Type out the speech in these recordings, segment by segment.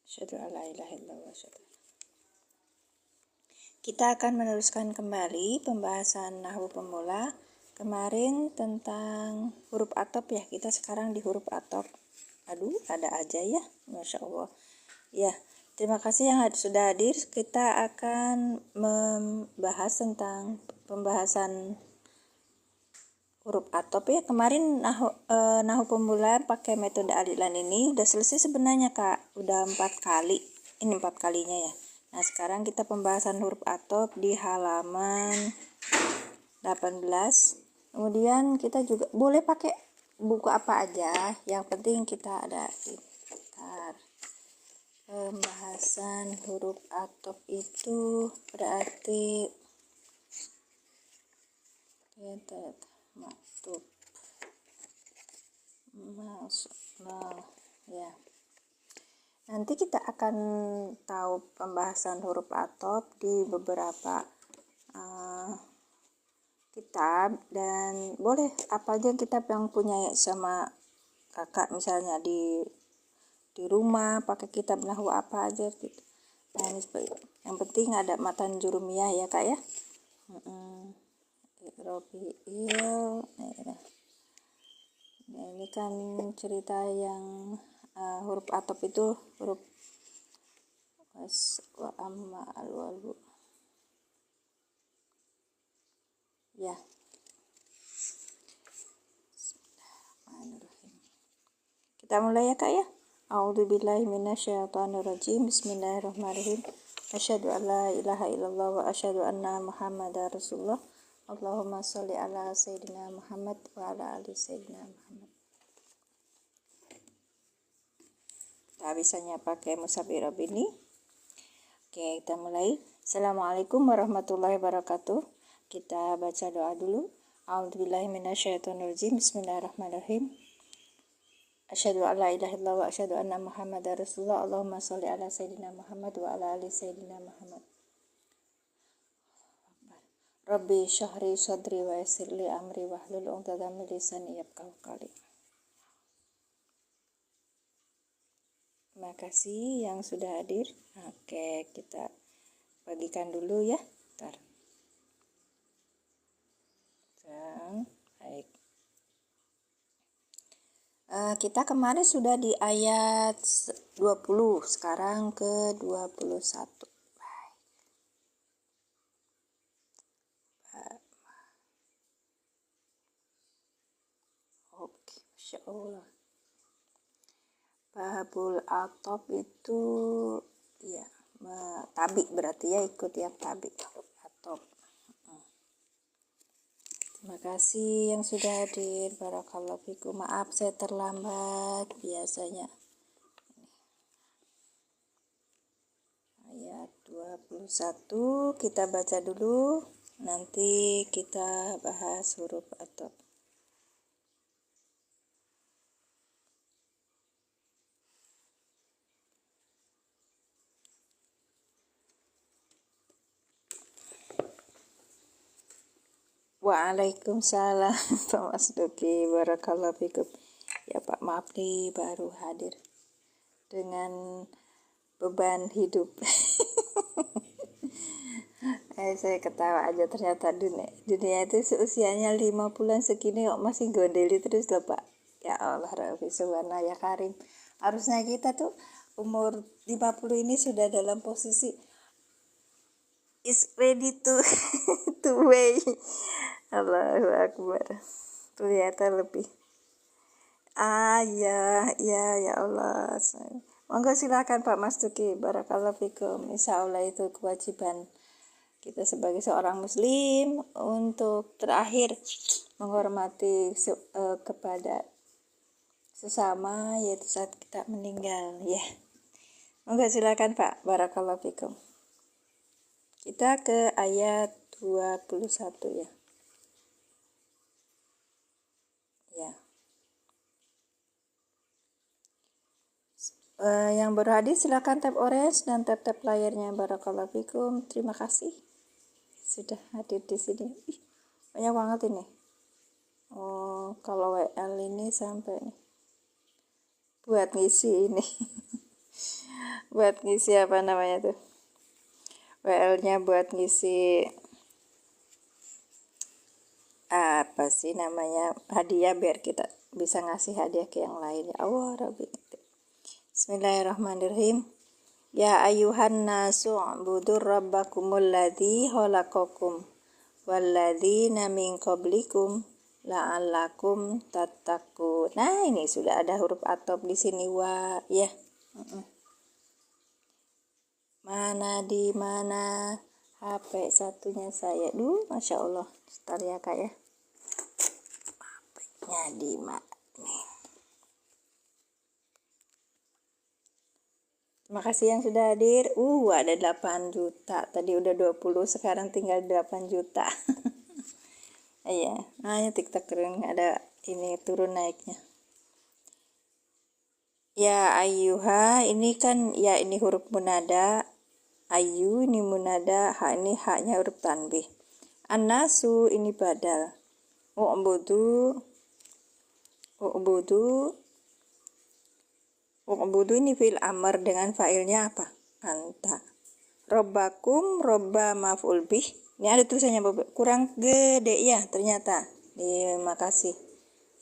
Asyhadu an la ilaha illallah. Kita akan meneruskan kembali pembahasan nahwu pemula. Kemarin tentang huruf atop ya, kita sekarang di huruf atop. Aduh, ada aja ya, Masya Allah. Ya, terima kasih yang sudah hadir. Kita akan membahas tentang pembahasan huruf atop ya. Kemarin nahwu pemula pakai metode alilan ini udah selesai sebenarnya Kak. Udah 4 kali. Ini 4 kalinya ya. Nah, sekarang kita pembahasan huruf atop di halaman 18. Kemudian kita juga boleh pakai buku apa aja. Yang penting kita ada pembahasan huruf atop itu berarti maktub ya. Nanti kita akan tahu pembahasan huruf atop di beberapa kitab, dan boleh apa aja kitab yang punya sama kakak, misalnya di rumah pakai kitab nahwu apa aja gitu. Nah, ini yang penting ada matan jurumiyah ya Kak ya. Nah, ini kan cerita yang huruf atop itu huruf wa amma al-walu ya. Kita mulai ya Kak ya. A'udzubillahi minasyaitonirrajim. Bismillahirrahmanirrahim. Asyhadu an la ilaha illallah wa asyhadu anna Muhammadar Rasulullah. Allahumma sholli ala sayyidina Muhammad wa ala ali sayyidina Muhammad. Kita bisanya pakai mushaf I'rab ini. Oke, kita mulai. Assalamualaikum warahmatullahi wabarakatuh. Kita baca doa dulu. A'udzubillahi minasyaitonirrajim. Bismillahirrahmanirrahim. Asyhadu an la ilaha illallah wa asyhadu anna Muhammadar Rasulullah. Allahumma sholli ala sayyidina Muhammad wa ala ali sayyidina Muhammad. Rabbi syahri sadri wa yassir li amri wahlul 'uqdatam min lisani yafqahu qawli. Terima kasih yang sudah hadir. Oke, kita bagikan dulu ya. Bentar. Baik. Kita kemarin sudah di ayat 20, sekarang ke 21. Oke, Masya Allah. Babul atop itu ya tabik berarti ya, ikut ya tabik atop. Terima kasih yang sudah hadir. Barakallahu fikum. Maaf saya terlambat biasanya. Ayat 21 kita baca dulu, nanti kita bahas huruf atop. Waalaikumsalam Pak Mas Duki, barakallahu fikum. Ya Pak, maaf nih baru hadir dengan beban hidup. Saya ketawa aja, ternyata dunia itu seusianya 5 bulan segini kok masih gondeli terus loh Pak. Ya Allah, Rabbi subhanahu ya karim. Harusnya kita tuh umur 50 ini sudah dalam posisi is ready to weigh. Allahu Akbar. Ternyata lebih. Ya Allah. Monggo silakan Pak Mas Duki. Barakallahu fikum. Insya Allah itu kewajiban kita sebagai seorang muslim untuk terakhir menghormati kepada sesama, yaitu saat kita meninggal ya. Monggo silakan Pak. Barakallahu fikum. Kita ke ayat 21 ya. Yang baru hadir silakan tap orange dan tap layarnya. Barakallahu fikum. Terima kasih sudah hadir di sini. Banyak banget ini. Kalau WL ini sampai nih buat ngisi ini. buat ngisi apa namanya tuh, WL-nya buat ngisi apa sih namanya, hadiah, biar kita bisa ngasih hadiah ke yang lain. Ya Allah Rabbi. Bismillahirrahmanirrahim. Ya ayuhan nasu ubudur rabbakumul ladzi khalaqakum walladzina min qablikum la'allakum tattaqun. Nah, ini sudah ada huruf atop di sini wa ya. Mana di mana HP satunya saya? Masya Allah. Sebentar ya Kak ya. HP-nya di mana nih? Terima kasih yang sudah hadir. Ada 8 juta. Tadi udah 20, sekarang tinggal 8 juta. Iya, hanya TikTok keren, ada ini turun naiknya. Ya ayyuha, ini kan ya, ini huruf munada. Ayu ini munada, ha ini haknya huruf tanbih. An-nasu ini badal. U'budu ini fi'il amr dengan fa'ilnya apa? Anta. Robbakum, robba maf'ul bih. Ini ada tulisannya kurang gede ya ternyata. Terima kasih.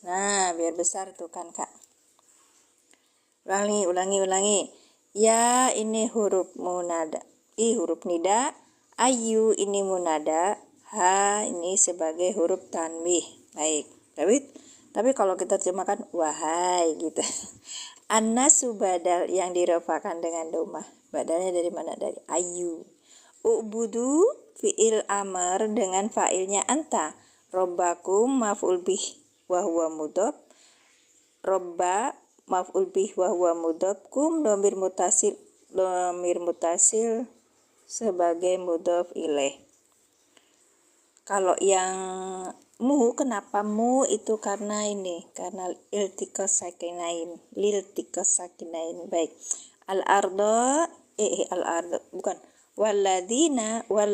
Nah, biar besar tuh kan Kak. Ulangi. Ya ini huruf munada. Huruf nida. Ayu ini munada. Ha ini sebagai huruf tanbih. Baik. Tapi kalau kita terjemahkan wahai gitu. An-nasu badal yang dirofakan dengan domah. Badalnya dari mana? Dari ayu. U'budu fi'il amr dengan fa'ilnya anta. Robbakum maf'ul bih wa huwa mudhof. Robba maf'ul bih wa huwa mudhof. Kum dhamir mutasil sebagai mudhof ilaih. Kalau yang mu, kenapa mu itu karena ini, karena iltiqos sakinain. Baik. Al-ardo bukan. Walladina wa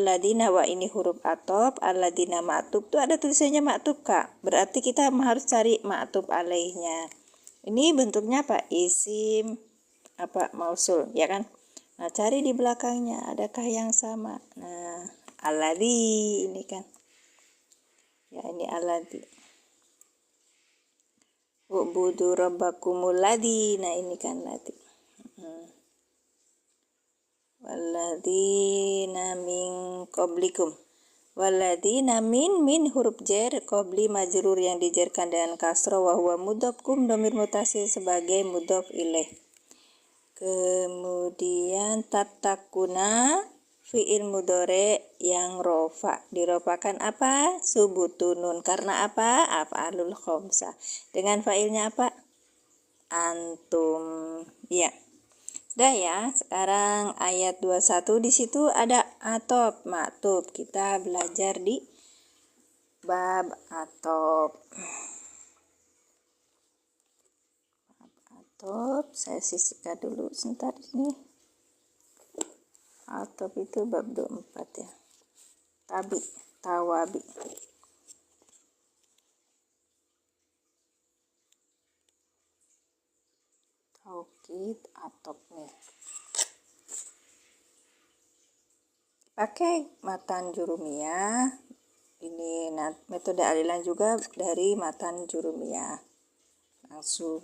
ini huruf atop, alladina ma'tub tuh ada tulisannya ma'tub Kak. Berarti kita harus cari ma'tub alaihnya. Ini bentuknya apa? Isim mausul, ya kan? Nah, cari di belakangnya adakah yang sama. Nah, alladzi ini kan. Ya, ini alladzi. U'budu rabbakumul ladzi. Nah, ini kan ladzi. Walladzina min qablikum. Walladzina min huruf jar, qabli majrur yang dijarkan dengan kasroh, wa huwa mudhof, kum dhamir mutasil sebagai mudhof ilaih. Kemudian tatakuna fi'il mudhari yang rofa, dirofakan apa? Subutunun. Karena apa? Af'alul khamsah. Dengan fa'ilnya apa? Antum. Ya. Sudah ya, sekarang ayat 21 di situ ada atop, ma'tub. Kita belajar di bab atop. Saya sisihkan dulu sebentar ini. Atop itu bab 24 ya. Tawabi. Taukid atop nih. Pakai matan jurumiyah. Ini metode alilan juga dari matan jurumiyah. Langsung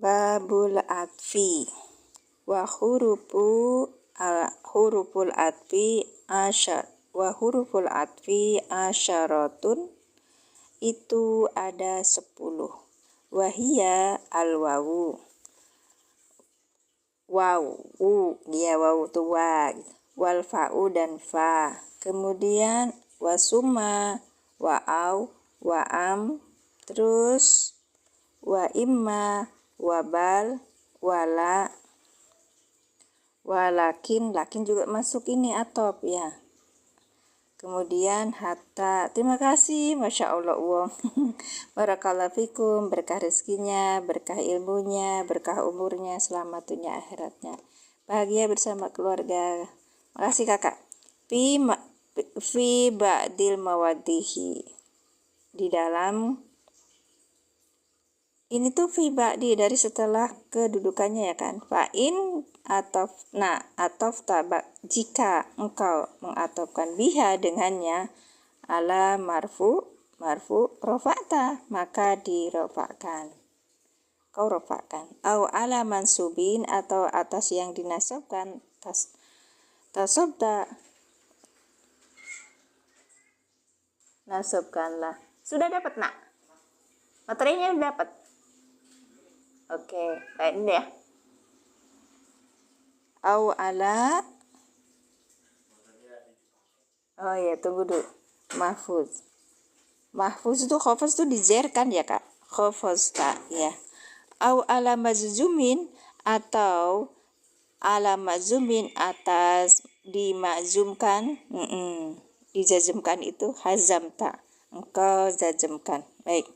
babul atfi wa huruful atfi asyaratun. Itu ada 10. Wahia al-wawu. Dia wawu itu wa. Wal fa'u dan fa. Kemudian wasuma, wa'au, wa'am, terus wa imma, wabal, wala, walakin, lakin juga masuk ini atop ya. Kemudian hatta. Terima kasih, Masya Allah uang. Barakallahu fikum, berkah rezekinya, berkah ilmunya, berkah umurnya, selamat dunia akhiratnya, bahagia bersama keluarga. Makasih Kakak. Fi ba'dil mawadihi, di dalam Ini tuh fi ba'di dari setelah kedudukannya ya kan. Fa'in atau tabak jika engkau mengatofkan biha dengannya ala marfu rofakta maka dirofakkan. Kau rofakkan. Au ala mansubin atau atas yang dinasabkan tasobda nasabkanlah. Sudah dapat nak? Materinya udah dapat. Oke, baik ini ya. Au ala. Oh ya, tunggu dulu. Mahfuz. Mahfuz itu khofaz itu dijerkan ya kak. Khofaz tak ya. Au ala mazzumin atau ala mazzumin atas dimazumkan. Dijazmkan itu hazam tak. Engkau jazmkan. Baik.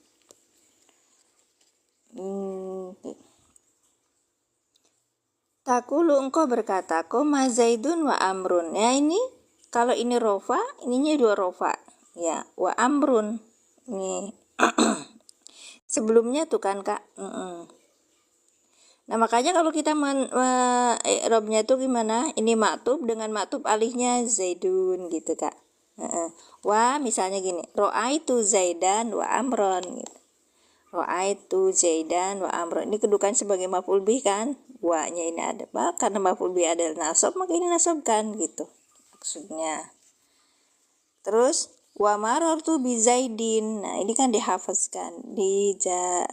Takulu engkau berkata, koma Zaidun wa Amrun. Ya ini kalau ini rofa, ininya dua rofa. Ya, wa Amrun. Ini sebelumnya tuh kan kak. Nah makanya kalau kita robnya itu gimana? Ini maktub dengan maktub alihnya Zaidun gitu kak. Wa misalnya gini, ro'aitu Zaidan wa Amron gitu. Ro'aitu Zaidan wa Amron. Ini kedudukan sebagai maf'ul bih kan? Wa-nya ini ada. Karena maf'ul bih adalah nasab, maka ini nasabkan gitu. Maksudnya. Terus wa marartu bi Zaidin. Nah, ini kan dihafazkan,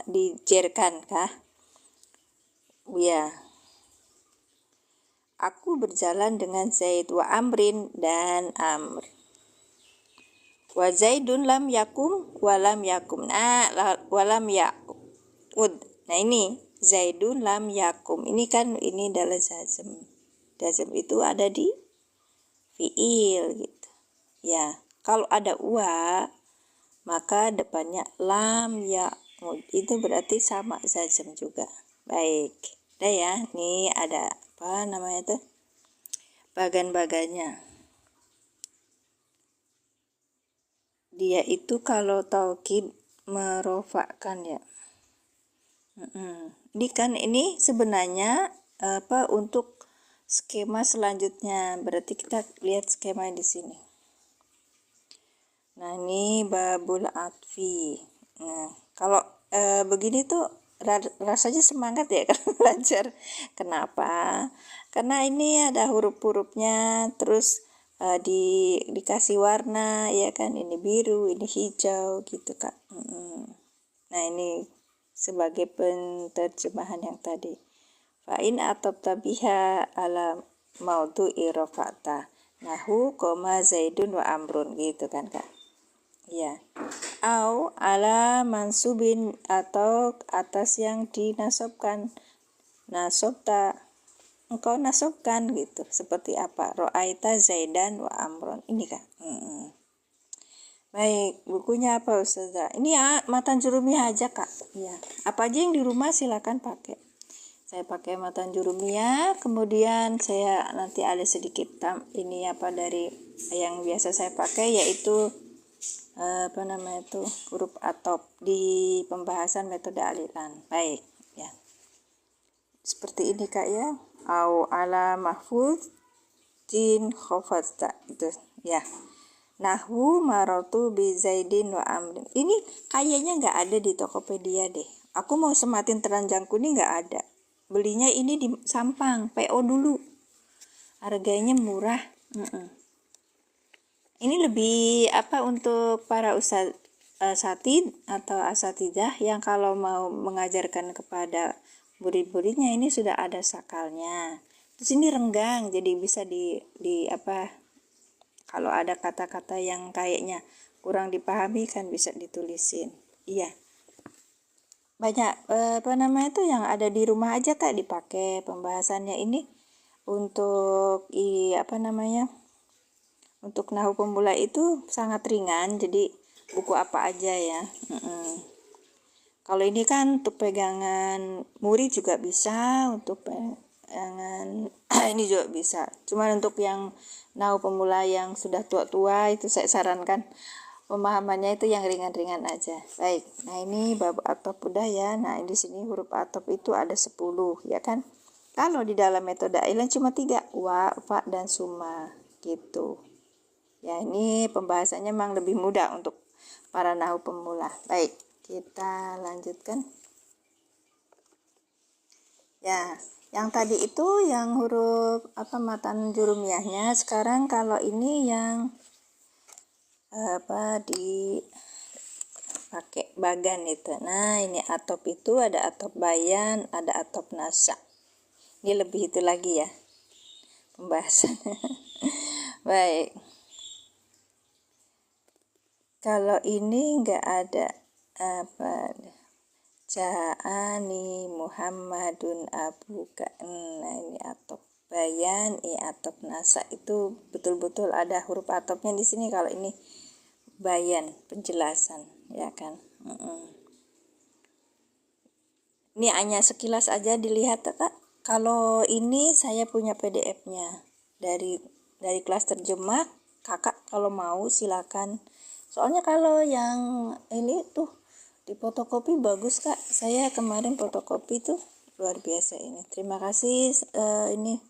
dijerkan kah? Ya. Aku berjalan dengan Zaid wa Amrin dan Amr. Wa Zaidun lam yakum walam yakum. Nah, walam yakud. Nah, ini Zaidun lam yakum. Ini kan ini adalah jazm. Jazm itu ada di fiil gitu. Ya, kalau ada wa maka depannya lam yakud. Itu berarti sama jazm juga. Baik. Udah ya. Nih ada apa namanya tuh? Bagan-bagannya. Dia itu kalau taukid merofakkan ya. Ini kan ini sebenarnya apa untuk skema selanjutnya. Berarti kita lihat skema di sini. Nah ini babul atfi. Nah kalau begini tuh rasanya semangat ya kalau belajar. Kenapa? Karena ini ada huruf-hurufnya, terus dikasih warna ya kan, ini biru, ini hijau gitu kak. Nah ini sebagai penterjemahan yang tadi. Fa'in atabta biha ala maudu'i rafa'ta nahu koma Zaidun wa Amrun gitu kan kak. Ya. Au ala mansubin atau atas yang dinasabkan. Nasabta engkau nasabkan gitu. Seperti apa? Ro'aita Zaidan wa Amron. Ini kan. Baik, bukunya apa Ustazah? Ini ya matan jurumiyah aja kak. Ya, apa aja yang di rumah silakan pakai. Saya pakai matan jurumiyah, kemudian saya nanti ada sedikit ini apa dari yang biasa saya pakai yaitu apa namanya itu huruf atop di pembahasan metode alilan. Baik, ya. Seperti ini kak ya. Au ala mahfuz din khofazta itu ya. Nahwu maratu bi Zaidin wa Amrin. Ini kayaknya nggak ada di Tokopedia deh. Aku mau sematin teranjang kuning nggak ada. Belinya ini di Sampang, PO dulu. Harganya murah. Ini lebih apa untuk para asatid atau asatidah yang kalau mau mengajarkan kepada murid-muridnya ini sudah ada sakalnya. Terus ini renggang, jadi bisa di apa? Kalau ada kata-kata yang kayaknya kurang dipahami kan bisa ditulisin. Iya. Banyak apa namanya itu yang ada di rumah aja kak dipakai pembahasannya ini untuk apa namanya? Untuk nahwu pemula itu sangat ringan, jadi buku apa aja ya. Kalau ini kan untuk pegangan murid juga bisa, untuk pegangan ini juga bisa. Cuman untuk yang nahwu pemula yang sudah tua-tua itu saya sarankan pemahamannya itu yang ringan-ringan aja. Baik, nah ini bab atop udah ya. Nah di sini huruf atop itu ada 10 ya kan. Kalau di dalam metode Ailan cuma 3, wa, fa, dan summa gitu. Ya ini pembahasannya memang lebih mudah untuk para nahwu pemula. Baik, kita lanjutkan. Ya, yang tadi itu yang huruf matan jurumiyahnya. Sekarang kalau ini yang pakai bagan itu. Nah, ini atop itu ada atop bayan, ada atop nasa. Ini lebih itu lagi ya pembahasannya. Baik. Kalau ini enggak ada Ja'ani Muhammadun abuka. Nah, ini atop bayan, atop nasa itu betul-betul ada huruf atopnya di sini. Kalau ini bayan, penjelasan, ya kan. Ini hanya sekilas aja dilihat, Kak. Kalau ini saya punya PDF-nya dari kelas terjemah. Kakak kalau mau silakan. Soalnya kalau yang ini tuh di fotokopi bagus, Kak. Saya kemarin fotokopi tuh luar biasa ini. Terima kasih ini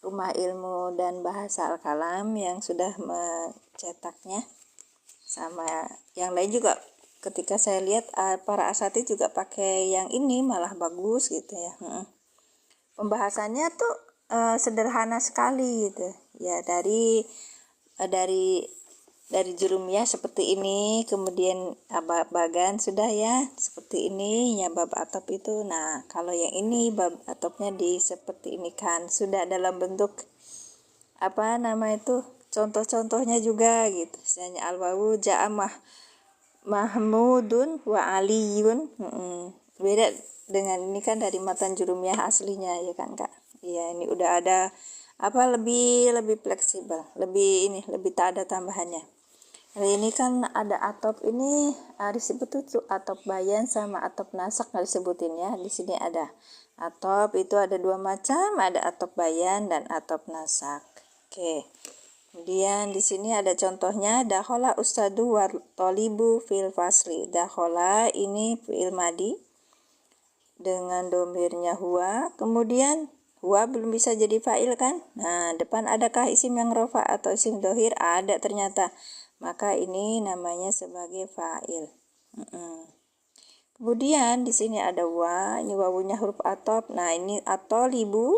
Rumah Ilmu dan Bahasa Al-Kalam yang sudah mencetaknya. Sama yang lain juga ketika saya lihat para asatidz juga pakai yang ini malah bagus gitu ya. Pembahasannya tuh sederhana sekali gitu. Ya dari jurumiyah seperti ini, kemudian bagan sudah ya seperti ini ya bab atop itu. Nah kalau yang ini bab atopnya seperti ini kan sudah dalam bentuk contoh-contohnya juga gitu. Misalnya al-wawu ja'amah Mahmudun wa Aliyun. Beda dengan ini kan dari matan jurumiyah aslinya ya kan, Kak. Iya, ini udah ada lebih fleksibel, lebih tak ada tambahannya. Nah, ini kan ada atop ini disebut tuh atop bayan sama atop nasak nggak disebutin ya. Di sini ada atop itu ada 2 macam, ada atop bayan dan atop nasak. Oke. Kemudian di sini ada contohnya dakhala ustadu wa tolibu fil fasli. Dakhala ini fi'il madi dengan domirnya huwa. Kemudian huwa belum bisa jadi fa'il kan? Nah, depan adakah isim yang rofa atau isim dohir? Ada ternyata. Maka ini namanya sebagai fa'il. Kemudian di sini ada wa, ini wawunya huruf atop. Nah, ini atolibu,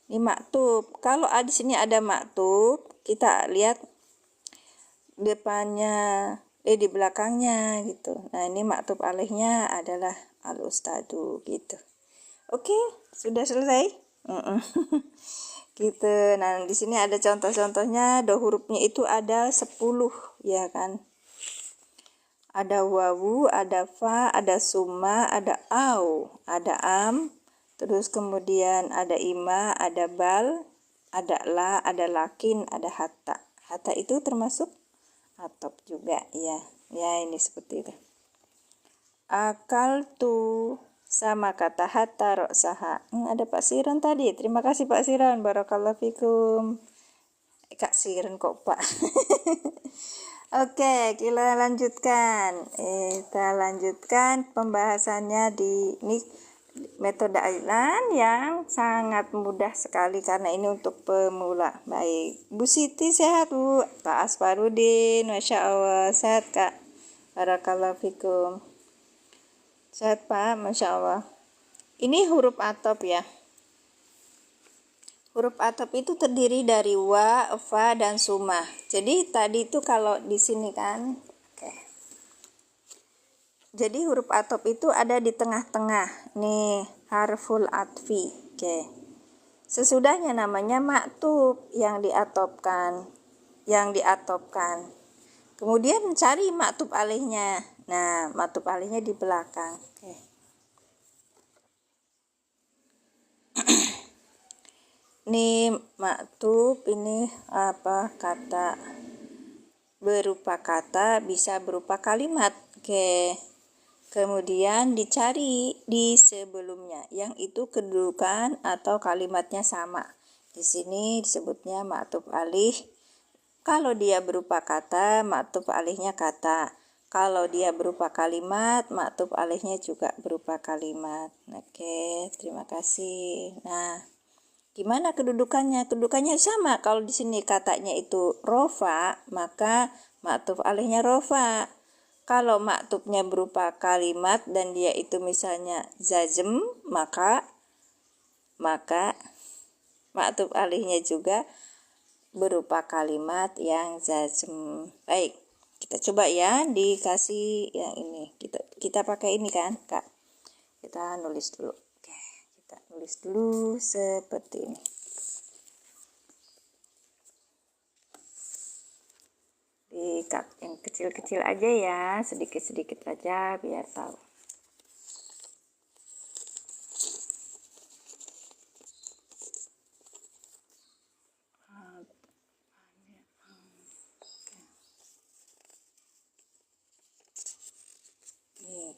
ini maktub. Kalau di sini ada maktub, kita lihat depannya di belakangnya gitu. Nah, ini maktub alaihnya adalah al-ustadu gitu. Oke, sudah selesai. Gitu. Nah, di sini ada contoh-contohnya. Hurufnya itu ada 10 ya kan. Ada wawu, ada fa, ada summa, ada au, ada am, terus kemudian ada ima, ada bal, ada la, ada lakin, ada hatta. Hatta itu termasuk atop juga ya. Ya, ini seperti itu. Akal tu sama kata hatta roksaha. Ada Pak Siran tadi. Terima kasih Pak Siran. Barakallahu fikum. Kak Siran kok Pak. Oke, kita lanjutkan. Kita lanjutkan pembahasannya di ini metode Ailan yang sangat mudah sekali karena ini untuk pemula. Baik, Bu Siti sehat Bu. Pak Asparudin, Masya Allah sehat Kak. Barakallahu fikum. Sehat Pak, Masya Allah. Ini huruf atop ya. Huruf atop itu terdiri dari wa, fa, dan summa. Jadi tadi itu kalau di sini kan, jadi huruf atop itu ada di tengah-tengah. Nih, harful atfi. Sesudahnya namanya maktub yang diatopkan. Kemudian cari maktub alaihnya. Nah, maktub alaihnya di belakang. Ini maktub ini kata berupa kata, bisa berupa kalimat. Kemudian dicari di sebelumnya yang itu kedudukan atau kalimatnya sama. Di sini disebutnya maktub alih Kalau dia berupa kata, maktuf alihnya kata. Kalau dia berupa kalimat, maktuf alihnya juga berupa kalimat. Oke, terima kasih. Nah, gimana kedudukannya? Kedudukannya sama. Kalau di sini katanya itu rofa, maka maktuf alihnya rofa. Kalau maktufnya berupa kalimat dan dia itu misalnya jazm, maka maktuf alihnya juga berupa kalimat yang jazm. Baik, kita coba ya, dikasih yang ini. Kita pakai ini kan, Kak. Kita nulis dulu. Oke, kita nulis dulu seperti ini. Yang kecil-kecil aja ya, sedikit-sedikit aja biar tahu.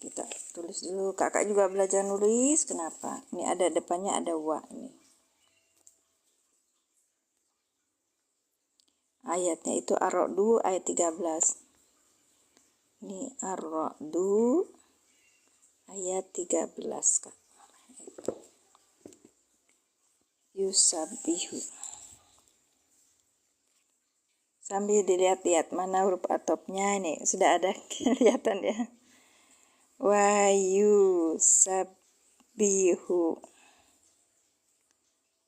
Kita tulis dulu. Kakak juga belajar nulis. Kenapa? Ini ada depannya ada wa ini. Ayatnya itu Ar-Ra'du ayat 13. Ini Ar-Ra'du ayat 13, Kak. Yusabbihu. Sambil dilihat-lihat mana huruf atopnya ini. Sudah ada kelihatan ya. Wa yusabbihu.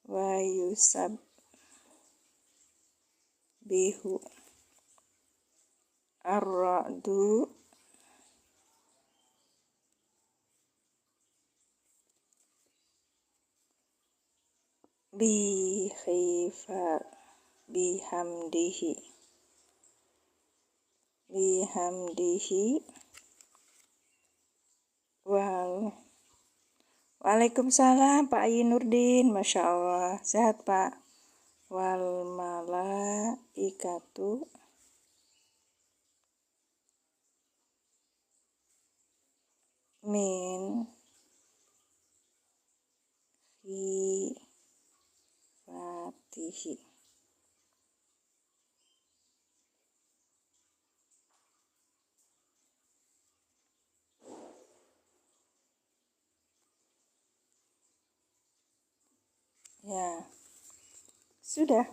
Wa yusabbihu. Ar-Ra'du bihamdihi Waalaikumsalam Pak Ayi Nurdin, Masya Allah, sehat Pak. Wal malaikatu min khifatihi. Ya, sudah.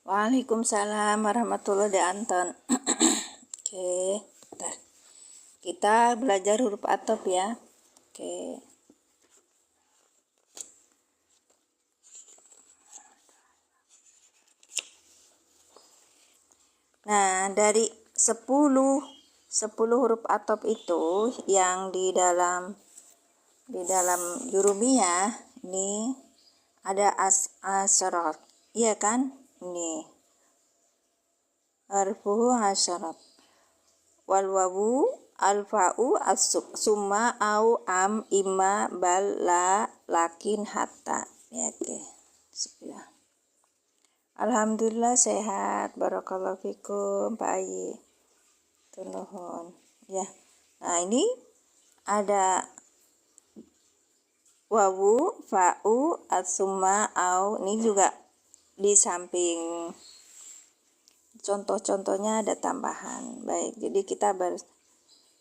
Waalaikumsalam warahmatullahi wabarakatuh. Oke, bentar. Kita belajar huruf atop ya. Oke. Nah, dari 10 huruf atop itu yang di dalam jurumiyah ini ada asyarat, iya kan? Ini harfuhu asyarat. Wal wawu alfa'u summa au am imma bal la lakin hatta. Ya, oke. Bismillah. Alhamdulillah sehat. Barakallahu fikum Pak Ayi. Nuhun. Ya. Nah, ini ada wawu, fa'u, summa au. Ini juga di samping contoh-contohnya ada tambahan. Baik, jadi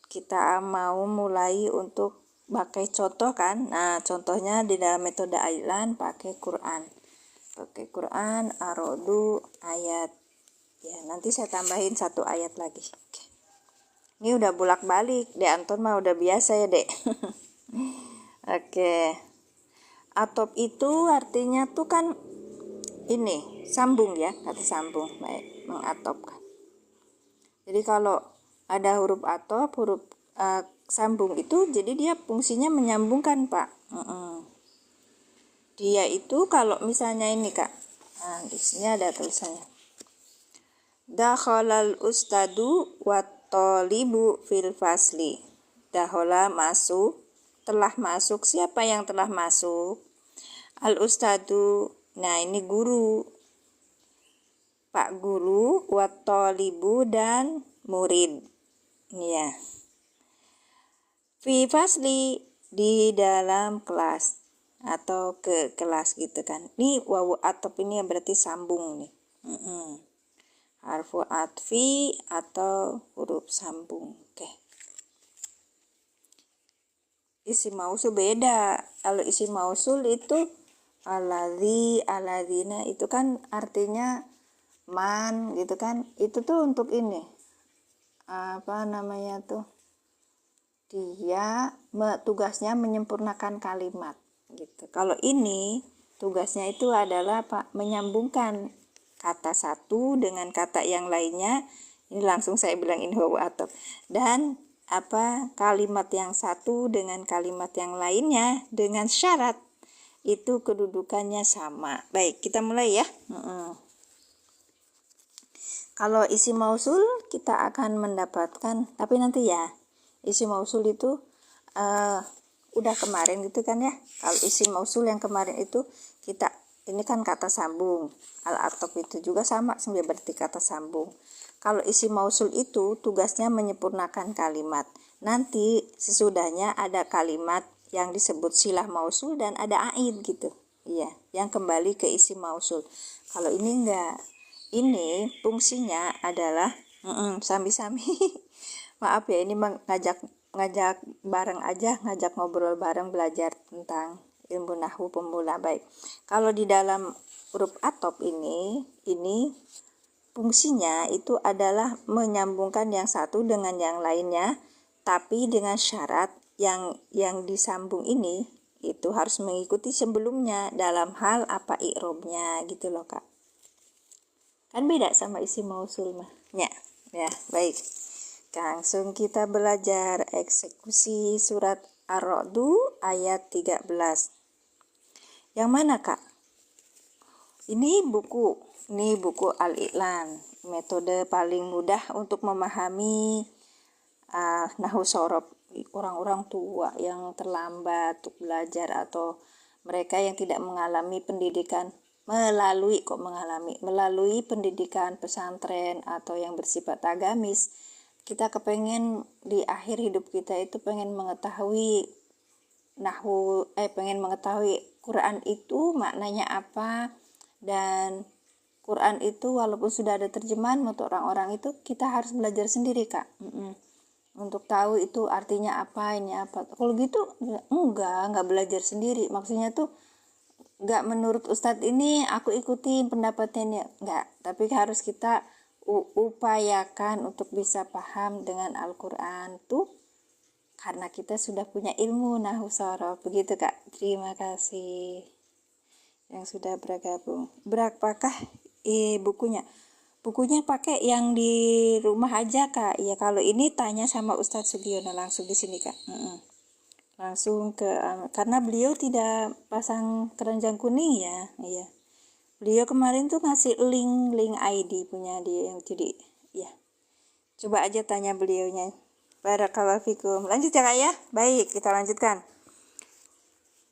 kita mau mulai untuk pakai contoh kan. Nah, contohnya di dalam metode Aylan pakai Quran. Ar-Ra'du ayat. Ya, nanti saya tambahin 1 ayat lagi. Oke. Ini udah bolak-balik. Dek Anton mah udah biasa ya, Dek. Oke. Atop itu artinya tuh kan ini, sambung ya, kata sambung. Baik, mengatopkan. Jadi kalau ada huruf atop, huruf sambung itu jadi dia fungsinya menyambungkan, Pak. Dia itu kalau misalnya ini, Kak. Nah, di sini ada tulisannya. Dakhalal ustadu wat talibu fil fasli. Dakhala masuk, telah masuk. Siapa yang telah masuk? Al ustadu. Nah, ini guru. Pak guru, wat talibu dan murid. Ya. Fi fasli, di dalam kelas atau ke kelas gitu kan. Ini wawu atop ini berarti sambung nih. Harfu atfi atau huruf sambung. Oke. Isim mausul beda. Kalau isim mausul itu aladzi, aladzina itu kan artinya man gitu kan. Itu tuh untuk ini. Apa namanya tuh? Dia tugasnya menyempurnakan kalimat gitu. Kalau ini tugasnya itu adalah menyambungkan kata satu dengan kata yang lainnya. Ini langsung saya bilang ini wawu atop. Dan kalimat yang satu dengan kalimat yang lainnya dengan syarat itu kedudukannya sama. Baik, kita mulai ya. Kalau isim mausul kita akan mendapatkan, tapi nanti ya, isim mausul itu udah kemarin gitu kan ya. Kalau isim mausul yang kemarin itu ini kan kata sambung. Al-atop itu juga sama, berarti kata sambung. Kalau isim mausul itu tugasnya menyempurnakan kalimat. Nanti sesudahnya ada kalimat yang disebut silah mausul dan ada aid gitu. Iya, yang kembali ke isim mausul. Kalau ini enggak. Ini fungsinya adalah sambi-sambi. Maaf ya, ini ngajak bareng aja, ngajak ngobrol bareng belajar tentang ilmu nahwu pemula. Baik. Kalau di dalam huruf atop ini fungsinya itu adalah menyambungkan yang satu dengan yang lainnya, tapi dengan syarat yang disambung ini itu harus mengikuti sebelumnya dalam hal i'robnya gitu loh Kak. Kan beda sama isim mausul mah. Ya, baik. Langsung kita belajar eksekusi surat Ar-Ra'du ayat 13. Yang mana Kak? Ini buku Al-I'lan, metode paling mudah untuk memahami nahwu shorof orang-orang tua yang terlambat untuk belajar atau mereka yang tidak mengalami pendidikan melalui pendidikan pesantren atau yang bersifat agamis. Kita kepengen di akhir hidup kita itu pengen mengetahui nahwu, pengen mengetahui Quran itu maknanya apa. Dan Quran itu walaupun sudah ada terjemahan untuk orang-orang itu kita harus belajar sendiri Kak. Untuk tahu itu artinya apa, ini apa. Kalau gitu enggak belajar sendiri. Maksudnya tuh enggak menurut Ustadz ini aku ikuti pendapatnya ini. Enggak, tapi harus kita upayakan untuk bisa paham dengan Al-Quran tuh karena kita sudah punya ilmu nahwu shorof. Begitu Kak. Terima kasih yang sudah bergabung. Berapakah bukunya? Bukunya pakai yang di rumah aja Kak. Ya kalau ini tanya sama Ustadz Sugiono langsung di sini Kak. Langsung ke karena beliau tidak pasang keranjang kuning ya. Iya. Beliau kemarin tuh ngasih link ID punya dia yang jadi ya. Coba aja tanya beliaunya. Barakallahu fikum. Lanjut ya Kak ya. Baik, kita lanjutkan.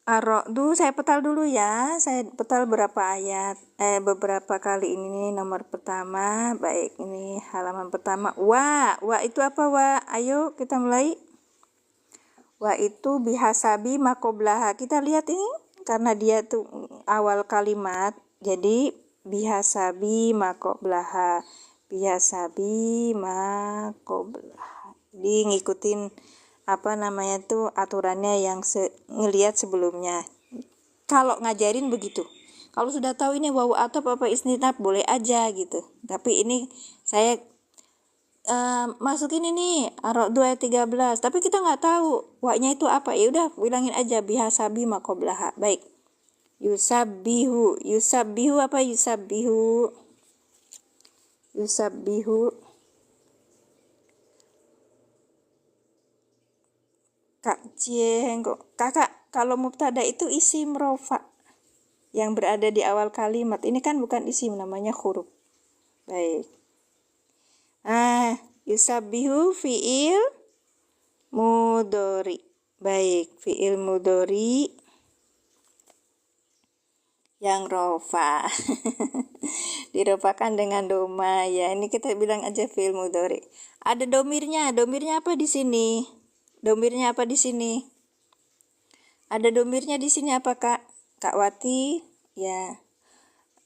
Ar-Ra'du saya petal dulu ya. Saya petal beberapa ayat, beberapa kali ini nomor pertama. Baik, ini halaman pertama. Wa itu apa wa? Ayo kita mulai. Wa itu bihasabi maqoblaha. Kita lihat ini karena dia tuh awal kalimat. Jadi bihasabi maqoblaha. Bihasabi maqoblaha. Jadi ngikutin aturannya yang ngelihat sebelumnya. Kalau ngajarin begitu. Kalau sudah tahu ini wawu atop apa istinaf boleh aja gitu. Tapi ini saya masukin ini Ar-Ra'du ayat 13. Tapi kita nggak tahu wa-nya itu apa. Ya udah bilangin aja bihasabi maqoblaha. Baik. Yusabbihu apa yusabbihu? Yusabbihu Kak kakak kalau mubtada itu isim rofa yang berada di awal kalimat. Ini kan bukan isim, namanya huruf. Baik. Yusabbihu fi'il mudhari. Baik, fi'il mudhari yang rofa. Dirofakan dengan doma ya. Ini kita bilang aja fi'il mudhari. Ada domirnya. Domirnya apa di sini? Domirnya apa di sini? Ada domirnya di sini apa Kak? Kak Wati? Ya.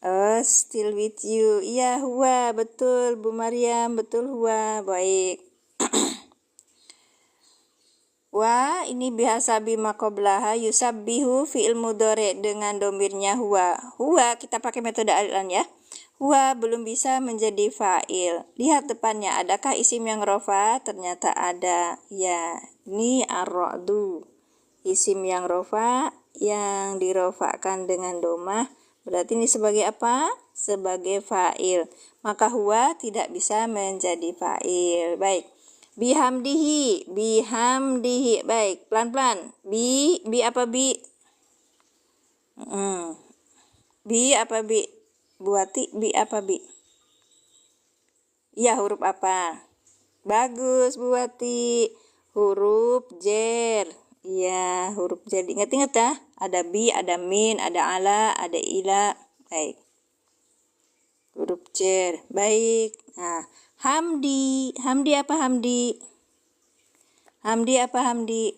Oh, still with you. Iya, huwa, betul Bu Maryam, betul huwa. Baik. Wa ini biasa bima qoblaha yusabbihu fi'il mudhari dengan domirnya huwa. Huwa kita pakai metode alilan ya. Huwa belum bisa menjadi fa'il. Lihat depannya, adakah isim yang rofa? Ternyata ada. Ya, ini ar-ra'du. Isim yang rofa yang dirofakan dengan domah. Berarti ini sebagai apa? Sebagai fa'il. Maka huwa tidak bisa menjadi fa'il. Baik. Bihamdihi, bihamdihi. Baik, pelan-pelan. Bi apa bi? Bi apa bi? Buati, bi apa bi? Iya, huruf apa? Bagus, Buati. Huruf jer. Iya, huruf jer. Ingat-ingat ya. Ada bi, ada min, ada ala, ada ila. Baik. Huruf jer. Baik. Nah, Hamdi. Hamdi apa Hamdi? Hamdi apa Hamdi?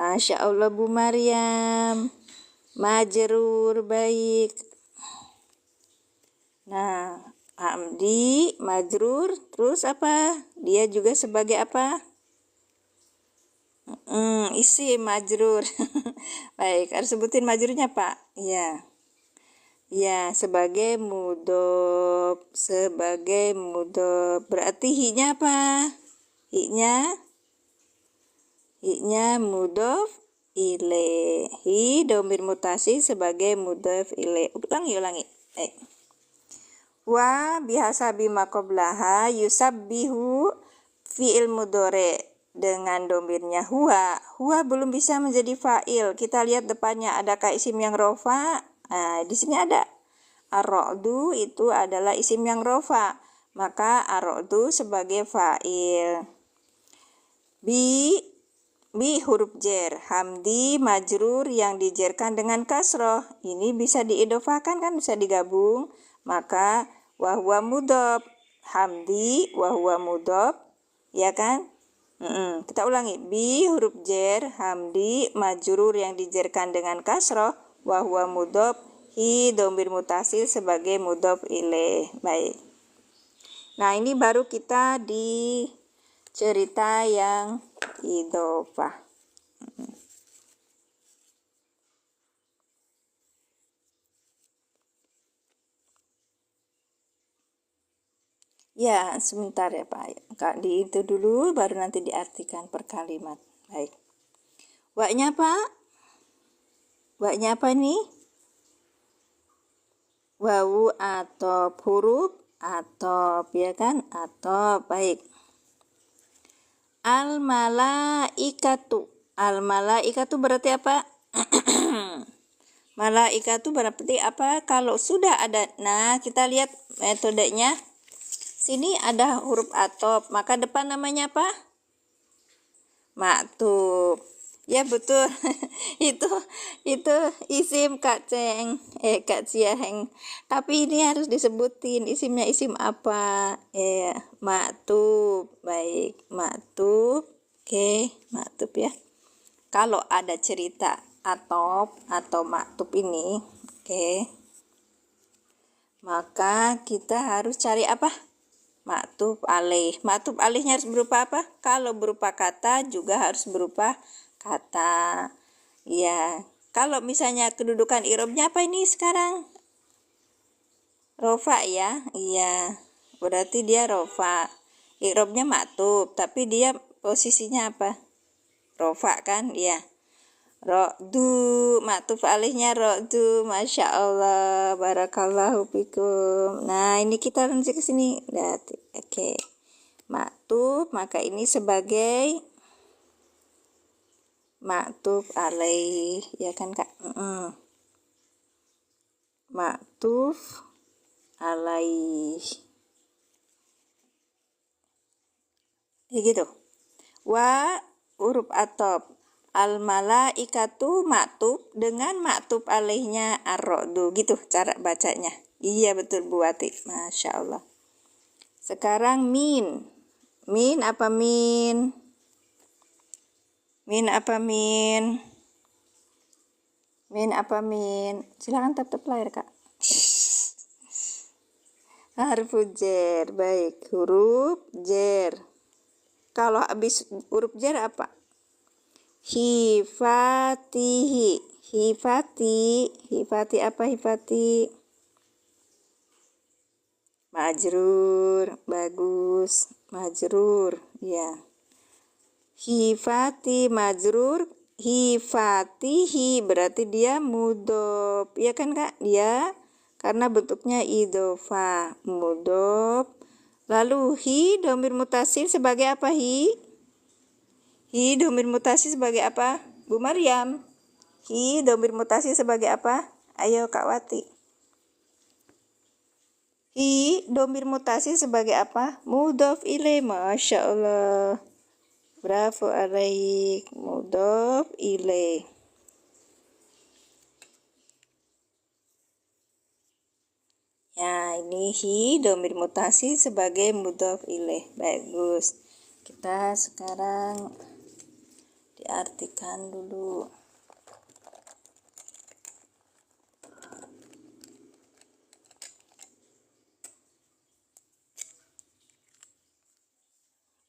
Masya Allah Bu Maryam. Majrur. Baik. Nah, Hamdi, majrur. Terus apa? Dia juga sebagai apa? Isim majrur. Baik, harus sebutin majrurnya Pak. Iya. Ya, sebagai mudhof, sebagai mudhof. Berarti hi-nya apa? Hi-nya mudhof ilaih. Hi domir mutasi sebagai mudhof ilaih. Ulangi. Wa bihasa bima qoblaha yusabbihu fi'il mudhari dengan domirnya huwa. Huwa belum bisa menjadi fa'il. Kita lihat depannya, adakah isim yang rofa? Nah, di sini ada. Ar-ra'du itu adalah isim yang rofa. Maka ar-ra'du sebagai fa'il. Bi huruf jer. Hamdi majrur yang dijerkan dengan kasroh. Ini bisa diidofakan kan, bisa digabung. Maka wahwa mudhof. Hamdi wahwa mudhof. Ya kan? Kita ulangi. Bi huruf jer. Hamdi majrur yang dijerkan dengan kasroh. Wahwa mudhof. Hi domir mutasil sebagai mudhof ilaih. Baik. Nah, ini baru kita di cerita yang idhofah. Ya, sebentar ya Pak. Kak, di itu dulu baru nanti diartikan per kalimat. Baik. Wa-nya Pak? Wa-nya apa nih? Wawu atop, huruf atop, ya kan? Atop. Baik. Al-malaikatu. Al-malaikatu berarti apa? Malaikatu berarti apa? Kalau sudah ada, nah kita lihat metodenya. Sini ada huruf atop, maka depan namanya apa? Maktub. Ya betul. itu isim Kak Ceng, Kak Ciaheng. Tapi ini harus disebutin isimnya isim apa? Maktub. Baik, maktub. Oke, maktub ya. Kalau ada cerita atop atau maktub ini, oke. Maka kita harus cari apa? Maktub alaih. Maktub alaihnya harus berupa apa? Kalau berupa kata juga harus berupa kata. Ya, kalau misalnya kedudukan i'rabnya apa ini sekarang? Rofa ya? Iya. Berarti dia rofa. I'rabnya maktub, tapi dia posisinya apa? Rofa kan? Iya. Ro'du, maktub alaihnya ro'du. Masya Allah, barakallahu fikum. Nah, ini kita lanjut ke sini. Oke. Maktub, maka ini sebagai maktub alaih, ya kan Kak? Maktub alaih. Ya gitu. Wa huruf atop. Al-malaikatu maktub dengan maktub alaihnya ar-ra'du. Gitu cara bacanya. Iya betul Bu Wati. Masya Allah. Sekarang min. Min apa min? Min apa min? Min apa min? Silakan tap-tap layar kak. Harfu jer, baik, huruf jer. Kalau habis huruf jer apa? Hifatihi, hifati apa hifati? Majrur, bagus, majrur, ya. Hifati majrur, hifatihi berarti dia mudhof, ya kan kak? Dia karena bentuknya idhofah, mudhof. Lalu hi dhamir mutasil sebagai apa hi? Hi dhamir mutasil sebagai apa? Bu Maryam. Hi dhamir mutasil sebagai apa? Ayo Kak Wati. Hi dhamir mutasil sebagai apa? Mudhof ilaih. Masya Allah. Bravo alaik. Mudhof ilaih. Ya, ini hi dhamir mutasil sebagai mudhof ilaih. Bagus. Kita sekarang diartikan dulu.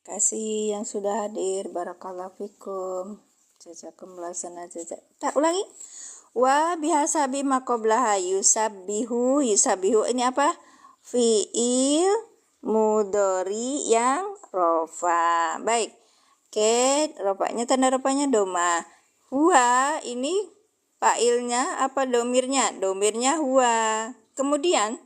Kasih yang sudah hadir, barakallahu fikum. Jazakumullah sana jazak. Tak ulangi. Wa bihasabi maqoblaha yusabbihu. Yusabbihu ini apa? Fi'il mudhari yang rofa. Baik. Oke, rofanya tanda rofanya doma. Huwa ini fa'ilnya apa domirnya? Domirnya huwa. Kemudian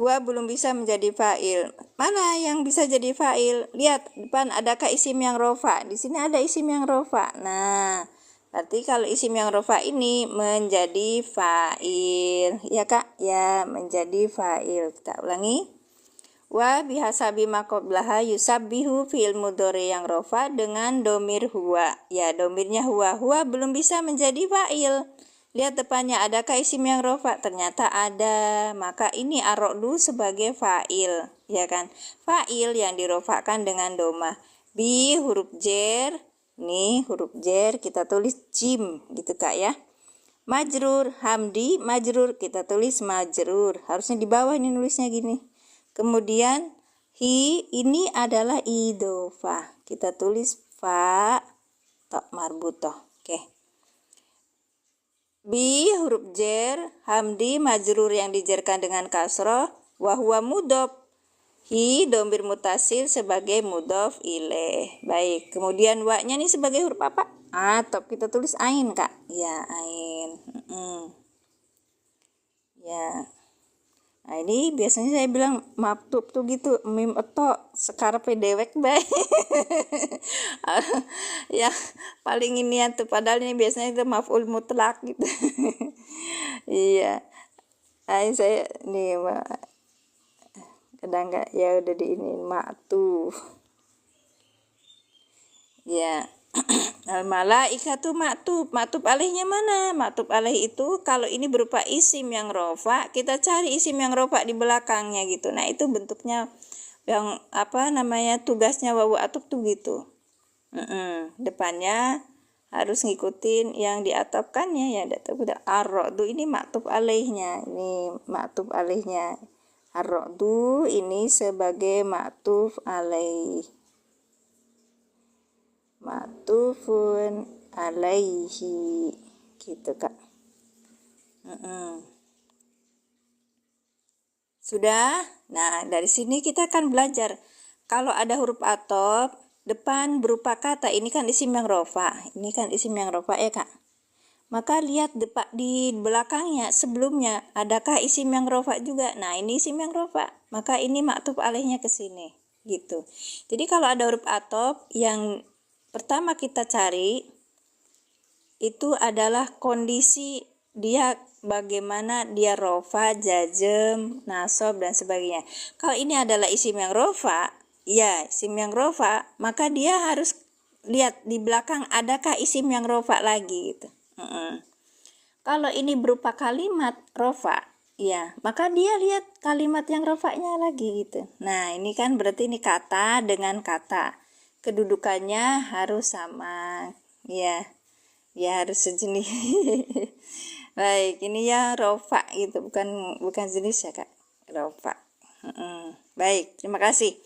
huwa belum bisa menjadi fa'il. Mana yang bisa jadi fa'il? Lihat depan adakah isim yang rofa? Di sini ada isim yang rofa. Nah, berarti kalau isim yang rofa ini menjadi fa'il. Ya kak? Ya, menjadi fa'il. Kita ulangi. Wa bihasabi maqoblaha yusabbihu fi'il mudhari yang rofa dengan domir huwa. Ya, domirnya huwa. Huwa belum bisa menjadi fa'il. Lihat depannya, adakah isim yang rofa? Ternyata ada. Maka ini ar-ra'du sebagai fa'il, ya kan? Fa'il yang dirofakan dengan doma. Bi huruf jer. Nih huruf jer kita tulis jim gitu kak ya. Majrur, hamdi majrur kita tulis majrur. Harusnya di bawah ini nulisnya gini. Kemudian hi ini adalah idhofah. Kita tulis fa ta marbutoh. Oke. Bi huruf jer, hamdi majrur yang dijerkan dengan kasroh, wahwa mudhof. Hi dhamir mutasil sebagai mudhof ilaih. Baik, kemudian wa-nya nih sebagai huruf apa? Atop, kita tulis ain kak. Ya, ain. Ya. Nah ini biasanya saya bilang maktub tuh gitu, mim eto sekarang dewek baik. Ya paling ini tuh padahal ini biasanya itu maf'ul mutlak gitu. Iya. Nah, saya nih kadang nggak ya udah di ini maktub. Ya. Al-malaikatu maktub. Maktub alaihnya mana? Maktub alaih itu kalau ini berupa isim yang rofa, kita cari isim yang rofa di belakangnya gitu. Nah, itu bentuknya yang apa namanya? Tugasnya wawu atuf tuh gitu. Depannya harus ngikutin yang diatofkannya ya. Ar-ra'du ini maktub alaihnya. Ini maktub alaihnya. Ar-ra'du ini sebagai maktub alaih. Maktufun alaihi gitu kak. Sudah. Nah dari sini kita akan belajar kalau ada huruf atop depan berupa kata, ini kan isim yang rofa, ini kan isim yang rofa ya kak. Maka lihat di belakangnya sebelumnya adakah isim yang rofa juga. Nah ini isim yang rofa, maka ini maktuf alaihnya ke sini gitu. Jadi kalau ada huruf atop yang pertama kita cari itu adalah kondisi dia bagaimana dia rofa, jazm, nasab dan sebagainya. Kalau ini adalah isim yang rofa, ya isim yang rofa, maka dia harus lihat di belakang adakah isim yang rofa lagi gitu. Kalau ini berupa kalimat rofa, ya maka dia lihat kalimat yang rofanya lagi gitu. Nah ini kan berarti ini kata dengan kata. Kedudukannya harus sama, ya harus sejenis. Baik, ini ya rofa gitu, bukan jenis ya kak, rofa. Baik, terima kasih.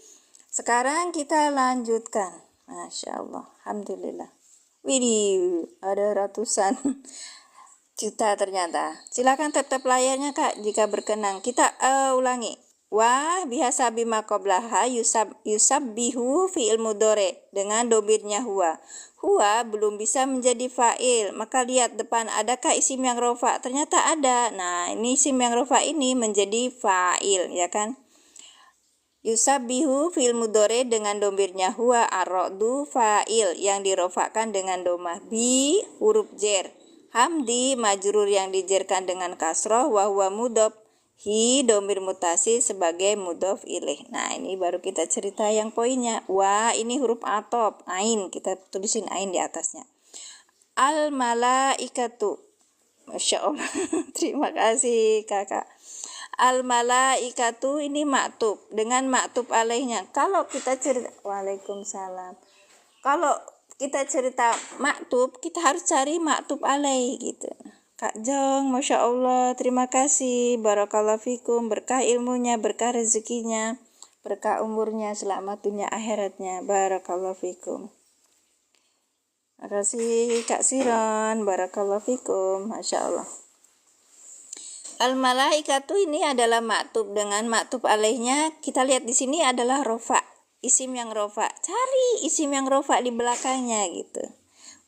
Sekarang kita lanjutkan. Masya Allah, alhamdulillah. Widih, ada ratusan juta ternyata. Silakan tap-tap layarnya kak jika berkenan. Kita ulangi. Wa biasa bima qoblaha yusab bihu fi'il mudore dengan dobirnya huwa. Huwa belum bisa menjadi fa'il. Maka lihat depan adakah isim yang rofa? Ternyata ada. Nah ini isim yang rofa ini menjadi fa'il ya kan. Yusab bihu fi'il mudore dengan domirnya huwa ar-ro'du fa'il yang dirofakan dengan domah bi huruf jer. Hamdi majrur yang dijerkan dengan kasroh wa huwa mudhof. Hi domir mutasi sebagai mudhof ilaih. Nah ini baru kita cerita yang poinnya. Wa ini huruf atop ain, kita tulisin ain di atasnya. Al malaikatu. Masya Allah. Terima kasih kakak. Al malaikatu ini maktub dengan maktub alaihnya. Kalau kita cerita Waalaikumsalam. Kalau kita cerita maktub, kita harus cari maktub alaih gitu. Kak Jong, Masya Allah, terima kasih. Barakallahu fikum, berkah ilmunya, berkah rezekinya, berkah umurnya, selamat dunia akhiratnya. Barakallahu fikum. Terima kasih Kak Siron, barakallahu fikum, Masya Allah. Al malaikatu ini adalah maktub dengan maktub alaihnya. Kita lihat di sini adalah rofa, isim yang rofa. Cari isim yang rofa di belakangnya gitu.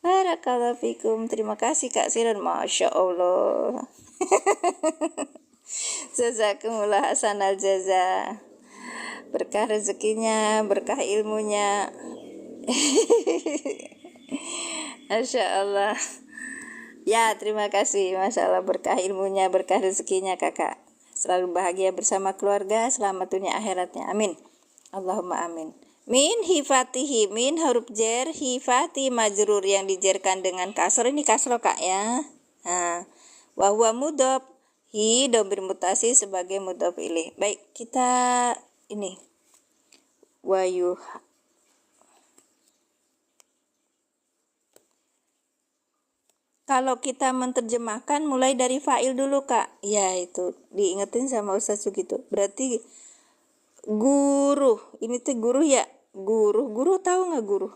Barakallahu fikum. Terima kasih Kak Siron. Masya Allah. Jazakumullah hasanal jaza. Berkah rezekinya, berkah ilmunya. Masya Allah. Ya, terima kasih. Masya Allah, berkah ilmunya, berkah rezekinya kakak. Selalu bahagia bersama keluarga, selamat dunia akhiratnya. Amin. Allahumma amin. Min hifatihi, min huruf jer, hifati majrur yang dijerkan dengan kasroh. Ini kasroh kak ya. Nah, wa huwa mudhof. Hi domir mutasi sebagai mudhof ilaih. Baik, kita ini wayuh. Kalau kita menerjemahkan mulai dari fa'il dulu kak. Ya itu diingetin sama Ustaz Sugito. Berarti guru, ini tuh guru ya, guru tahu nggak guru?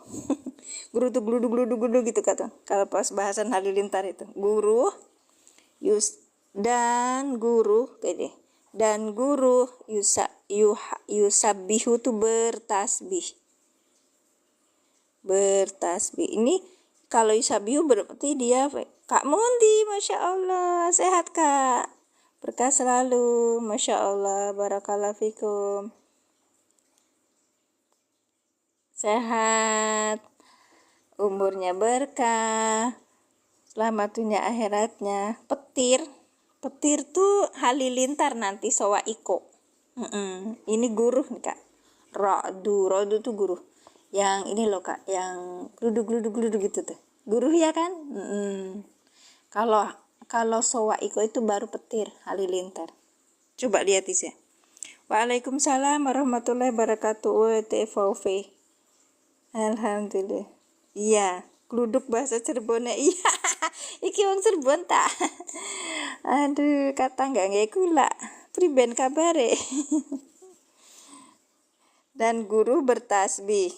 Guru tuh gludu gitu kata. Kalau pas bahasan halilintar itu, guru, dan guru, kayak dan guru yusabihu tuh bertasbih. Ini kalau yusabihu berarti dia Kak Mundi, Masya Allah, sehat kak. Berkah selalu, Masya Allah, barakallahu fikum. Sehat, umurnya berkah, selamat dunia akhiratnya. Petir tuh halilintar nanti sowa iko. Ini guru nih kak. Rodu tuh guru. Yang ini loh kak, yang gludu gitu tuh. Guru ya kan? Kalau sowa iko itu baru petir halilintar. Coba lihat ya. Waalaikumsalam warahmatullahi wabarakatuh. WTVV. Alhamdulillah. Iya, gluduk bahasa Cirebonnya. Iya. Iki wong Cirebon tak. Aduh, kata nggak gula. Priben kabare. Dan guru bertasbih.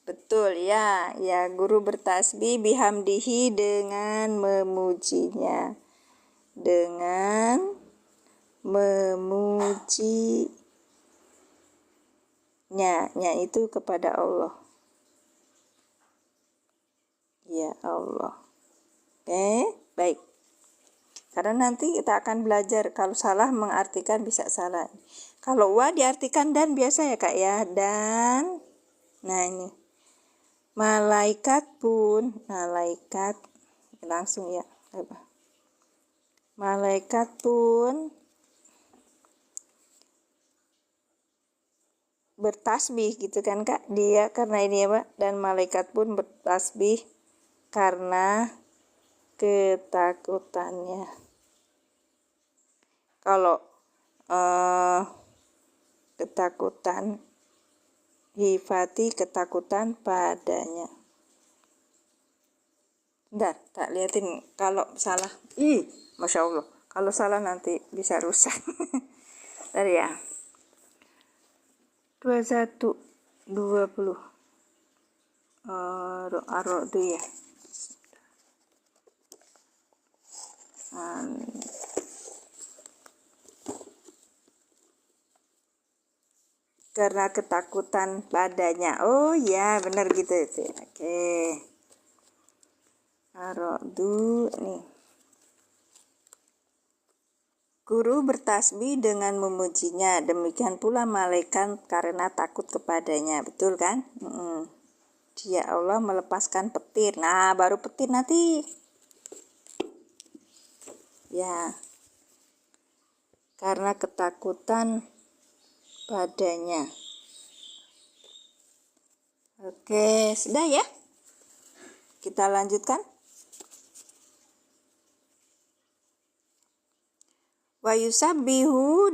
Betul ya. Ya, guru bertasbih bihamdihi dengan memujinya. Dengan memujinya itu kepada Allah. Ya Allah. Baik. Karena nanti kita akan belajar kalau salah mengartikan bisa salah. Kalau wa diartikan dan biasa ya kak ya, dan nah ini malaikat langsung ya. Malaikat pun bertasbih gitu kan kak, dia karena ini apa, dan malaikat pun bertasbih karena ketakutannya. Kalau ketakutan, hifati ketakutan padanya. Bentar, tak liatin kalau salah. Masya Allah. Kalau salah nanti bisa rusak. Bentar ya. 21 20 Ar-Ra'du ya. Karena ketakutan padanya. Oh ya, benar gitu itu. Oke. Ar-Ra'du nih. Guru bertasbih dengan memujinya, demikian pula malaikat karena takut kepadanya, betul kan? Dia Allah melepaskan petir. Nah, baru petir nanti. Ya, karena ketakutan padanya. Oke, sudah ya. Kita lanjutkan. Wa yusabbihu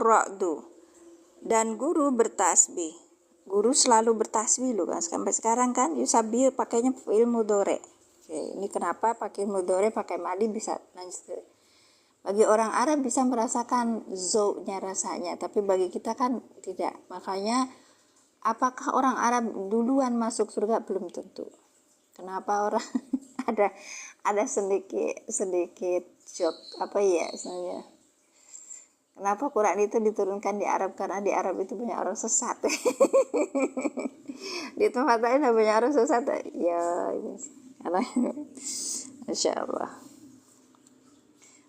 ra'du. Dan guru bertasbih. Guru selalu bertasbih loh kan. Sampai sekarang kan yusabbihu pakainya fi'il mudhari'. Oke, ini kenapa pakai mudhari', pakai madi bisa lanjut. Bagi orang Arab bisa merasakan zauqnya rasanya, tapi bagi kita kan tidak. Makanya apakah orang Arab duluan masuk surga? Belum tentu. Kenapa orang ada sedikit shock apa ya sebenarnya? Kenapa Quran itu diturunkan di Arab? Karena di Arab itu banyak orang sesat. Di tempat lain banyak orang sesat. Ya, karena Masya Allah.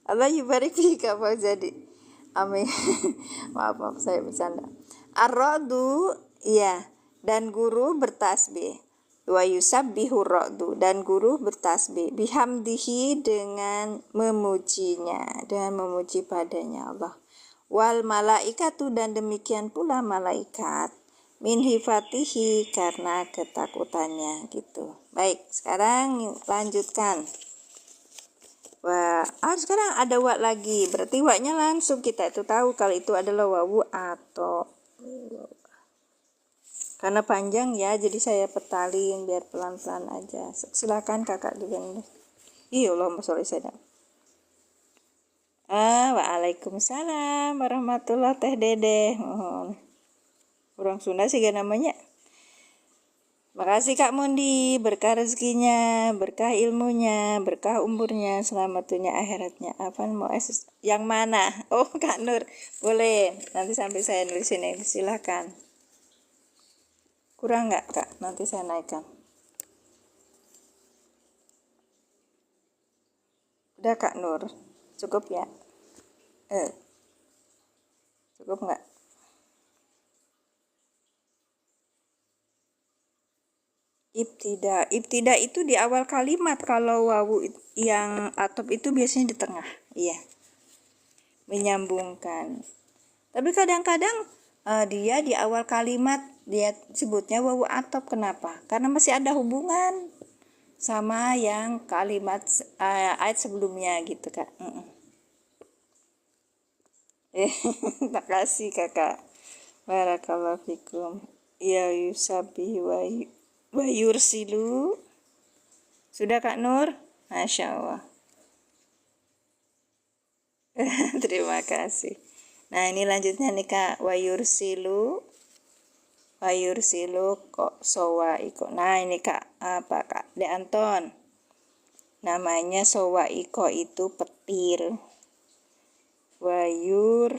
Allah yubarik fika Fauzadi. Amin. maaf saya bercanda. Ar-Ra'du ya, dan guru bertasbih. Wa yusabbihu ra'du, dan guru bertasbih bihamdihi dengan memujinya, dengan memuji padanya Allah. Wal malaikatu, dan demikian pula malaikat min hifatihi, karena ketakutannya gitu. Baik, sekarang lanjutkan. Sekarang ada wa lagi, berarti wa-nya langsung kita itu tahu kalau itu adalah wawu atau karena panjang ya, jadi saya petalin biar pelan-pelan aja. Silakan kakak dengan Allahumma sholli sayyidina. Waalaikumsalam warahmatullahi teh dede. Orang Sunda sih gak namanya. Makasih Kak Mondi, berkah rezekinya, berkah ilmunya, berkah umurnya, selamat dunia akhiratnya. Apa mau yang mana? Oh Kak Nur, boleh. Nanti sampai saya nulis ini, silahkan. Kurang nggak Kak? Nanti saya naikkan. Udah Kak Nur, cukup ya? Cukup nggak? Ibtida itu di awal kalimat. Kalau wawu yang atop itu biasanya di tengah. Iya, menyambungkan. Tapi kadang-kadang dia di awal kalimat dia sebutnya wawu atop. Kenapa? Karena masih ada hubungan sama yang kalimat ayat sebelumnya gitu Kak. Terima kasih Kakak. Barakallahu fikum. Ya yusabi wa yursilu. Sudah Kak Nur? Masya Allah. Terima kasih. Nah ini lanjutnya nih Kak. Wa yursilu kok sowa iko. Nah ini Kak, apa Kak? De Anton. Namanya sowa iko itu petir. Wayur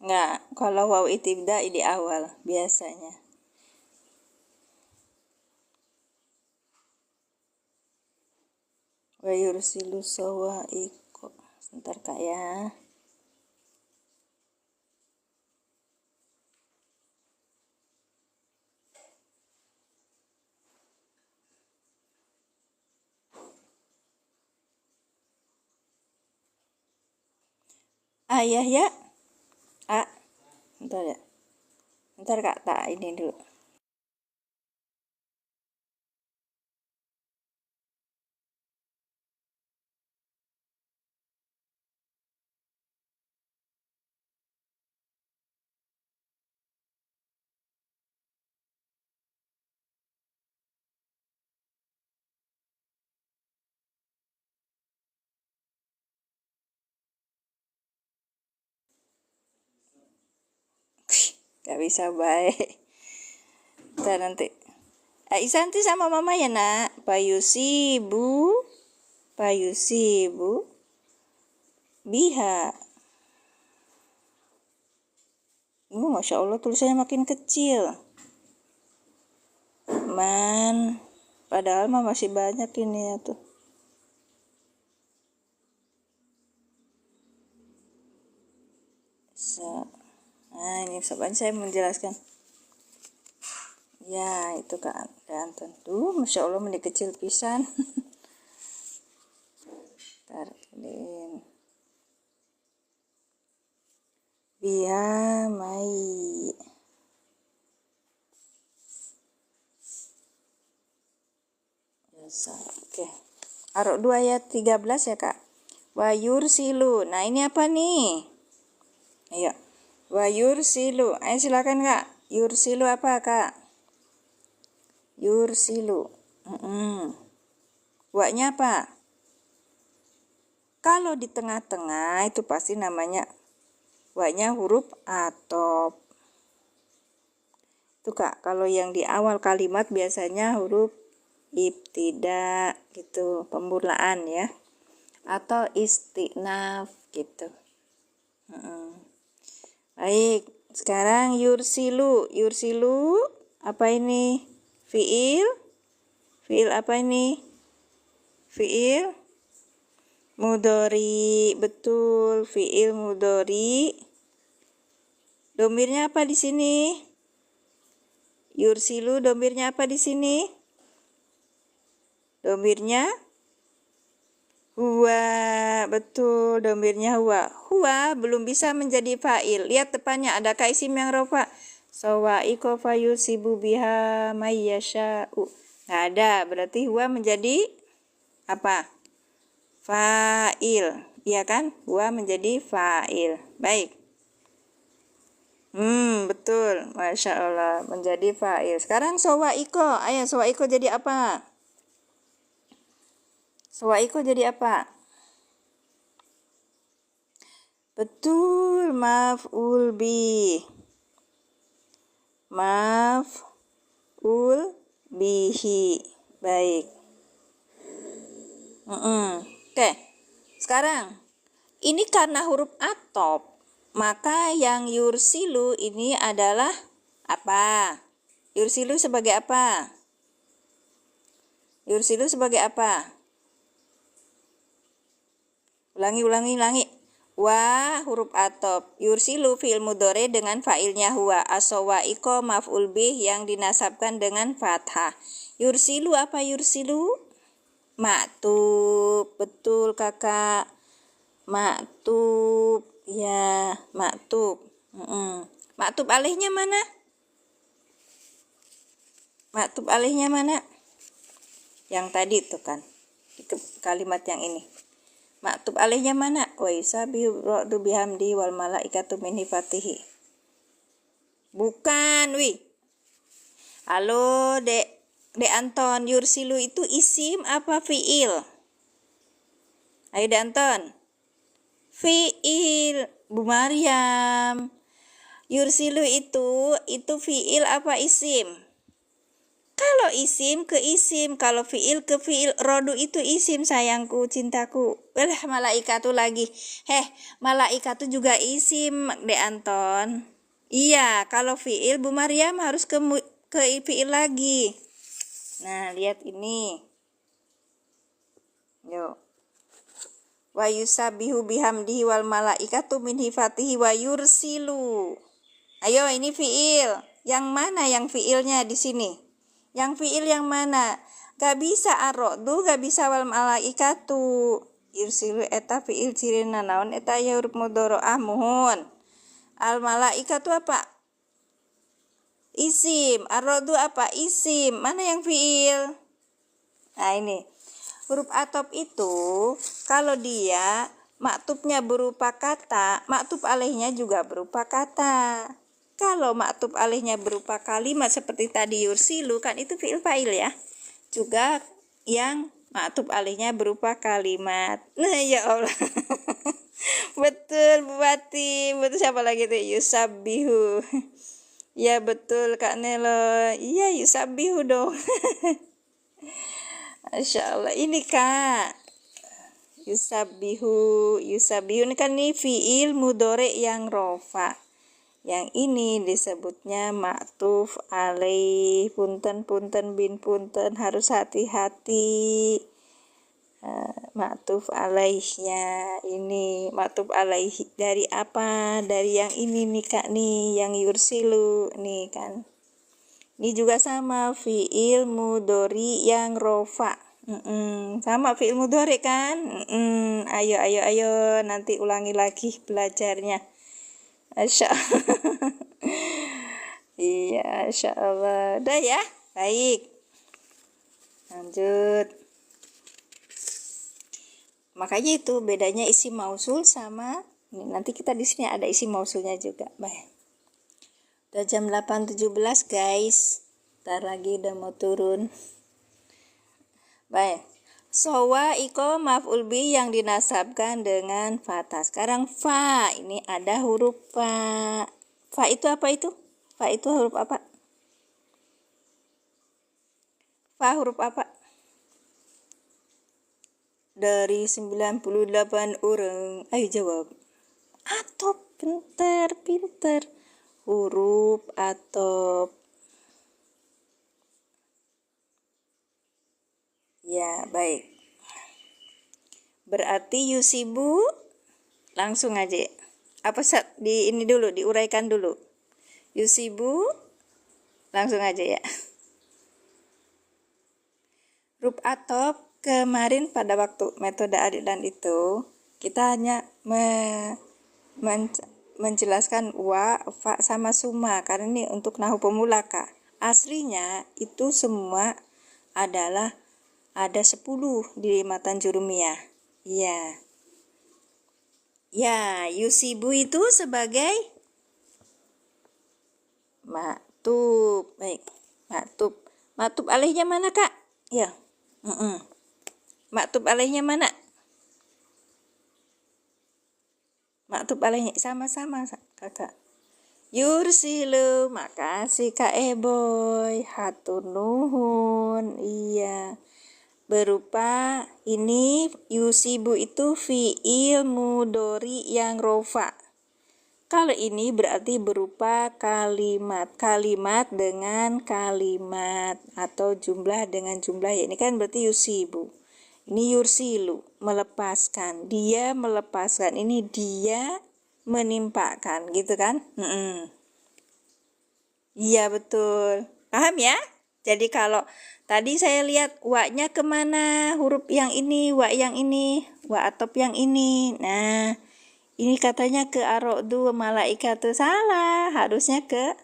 Enggak, kalau waw itibda di awal biasanya. Wa yursilu sawa'iqa. Sebentar Kak ya. Ayah ya. Bentar ya. Bentar Kak, tak ini dulu. Gak bisa baik. Ntar nanti Isanti sama mama ya nak. Payusibu biha. Masya Allah tulisannya makin kecil. Padahal mah masih banyak ini ya tuh. Nah ini sobat saya menjelaskan. Ya itu kan. Dan tentu Masya Allah meni kecil pisan. Tarin. Biha mai. Oke. Arok 2 ayat 13 ya kak. Wayur silu. Nah ini apa nih? Ayo. Wayur silu. Ayo silakan kak. Yursilu apa kak? Yursilu. Waknya apa? Kalau di tengah-tengah itu pasti namanya waknya huruf atop. Itu kak. Kalau yang di awal kalimat biasanya huruf ibtida gitu, pembulaan ya, atau istinaf gitu. Baik, sekarang yursilu apa ini? Fiil apa ini? Fiil mudhari, betul, fiil mudhari. Domirnya apa di sini? Yursilu domirnya apa di sini? Domirnya huwa, betul, domirnya huwa. Huwa belum bisa menjadi fa'il. Lihat depannya ada isim yang rofa. Sawa'iqo fayusibu biha mayyasha'u. Nggak ada, berarti huwa menjadi apa? Fa'il. Iya kan? Huwa menjadi fa'il. Baik. Betul. Masya Allah, menjadi fa'il. Sekarang sawa'iqo. Ayo, sawa'iqo jadi apa? Sawa'iqo jadi apa? Betul, maf'ul bih. Maf'ul bihi. Baik. Oke. Sekarang ini karena huruf atop, maka yang yursilu ini adalah apa? Yursilu sebagai apa? Yursilu sebagai apa? Ulangi. Wa huruf atop. Yursilu fi'il mudhari dengan fa'ilnya huwa. As-sawa'iqo maf'ul bih yang dinasabkan dengan fathah. Yursilu apa yursilu? Maktub. Betul kakak. Maktub. Ya, maktub. Maktub alihnya mana? Maktub alihnya mana? Yang tadi itu kan. Di kalimat yang ini. Maktub alihnya mana? Wa yusabbihu ra'du bihamdi wal malaikatu min hifatihi. Bukan, Halo, Dek Anton, yursilu itu isim apa fiil? Ayo Dek Anton. Fiil, Bu Maryam. Yursilu itu fiil apa isim? Kalau isim ke isim, kalau fiil ke fiil. Rodu itu isim sayangku, cintaku. Malaikatu lagi. Malaikatu juga isim, Dek Anton. Iya, kalau fiil Bu Maryam harus ke fiil lagi. Nah, lihat ini. Yuk. Wa yusabbihu bihamdihi wal malaikatu min hifatihi wa yursilu. Ayo, ini fiil. Yang mana yang fiilnya di sini? Yang fiil yang mana? Gak bisa ar-ro'du, gak bisa wal malaikatu. Yursilu eta fiil cirina naon eta ya huruf mudhari'ah muhun. Al malaikatu apa? Isim. Ar-ro'du apa? Isim. Mana yang fiil? Nah ini. Huruf atop itu kalau dia maktubnya berupa kata, maktub alaihnya juga berupa kata. Kalau maktub alihnya berupa kalimat seperti tadi yursilu kan itu fi'il fa'il ya. Juga yang maktub alihnya berupa kalimat. Nah ya Allah. Betul Bu Wati. Betul siapa lagi tuh? Yusabbihu. Ya betul Kak Nelo. Iya yusabihu dong. Masya Allah. Ini Kak. Yusabihu ini kan nih fiil mudore yang rofa. Yang ini disebutnya maktuf alaih. Punten bin punten, harus hati-hati. Maktuf alaihnya ini maktuf alaih dari apa? Dari yang ini nih Kak nih, yang yursilu nih kan. Ini juga sama fiil mudori yang rofa. Sama fiil mudori kan. Ayo nanti ulangi lagi belajarnya. Masya Allah. Iya, Masya Allah. Udah ya, baik. Lanjut. Makanya itu bedanya isi mausul sama ini. Nanti kita di sini ada isi mausulnya juga. Baik. Udah jam 8.17 guys. Ntar lagi udah mau turun. Baik. Sowa iko maf'ul bi yang dinasabkan dengan fathah. Sekarang fa, ini ada huruf fa. Fa itu apa itu? Fa itu huruf apa? Fa huruf apa? Dari 98 orang. Ayo jawab. Atop, pinter. Huruf atop. Ya, baik. Berarti yusibu langsung aja. Apa di ini dulu, diuraikan dulu. Yusibu langsung aja ya. Huruf atop kemarin pada waktu metode adilan itu kita hanya menjelaskan wa, fa sama summa karena ini untuk nahu pemula Kak. Aslinya itu semua adalah ada 10 di matan jurumiyah. Iya. Ya, yusibu itu sebagai maktub. Baik, maktub. Maktub alaihnya mana Kak? Ya. Maktub alaihnya mana? Maktub alaihnya sama-sama Kakak. Yursilu, makasih Kak Eboy. Hatur nuhun. Iya. Berupa ini yusibu itu fiil mudori yang rofa. Kalau ini berarti berupa kalimat dengan kalimat atau jumlah dengan jumlah ya. Ini kan berarti yusibu. Ini yursilu, melepaskan. Dia melepaskan. Ini dia menimpakan gitu kan. Iya betul. Paham ya? Jadi kalau tadi saya lihat wa-nya kemana, huruf yang ini, wa yang ini, wa atop yang ini. Nah, ini katanya ke arodu malaikatu, salah. Harusnya ke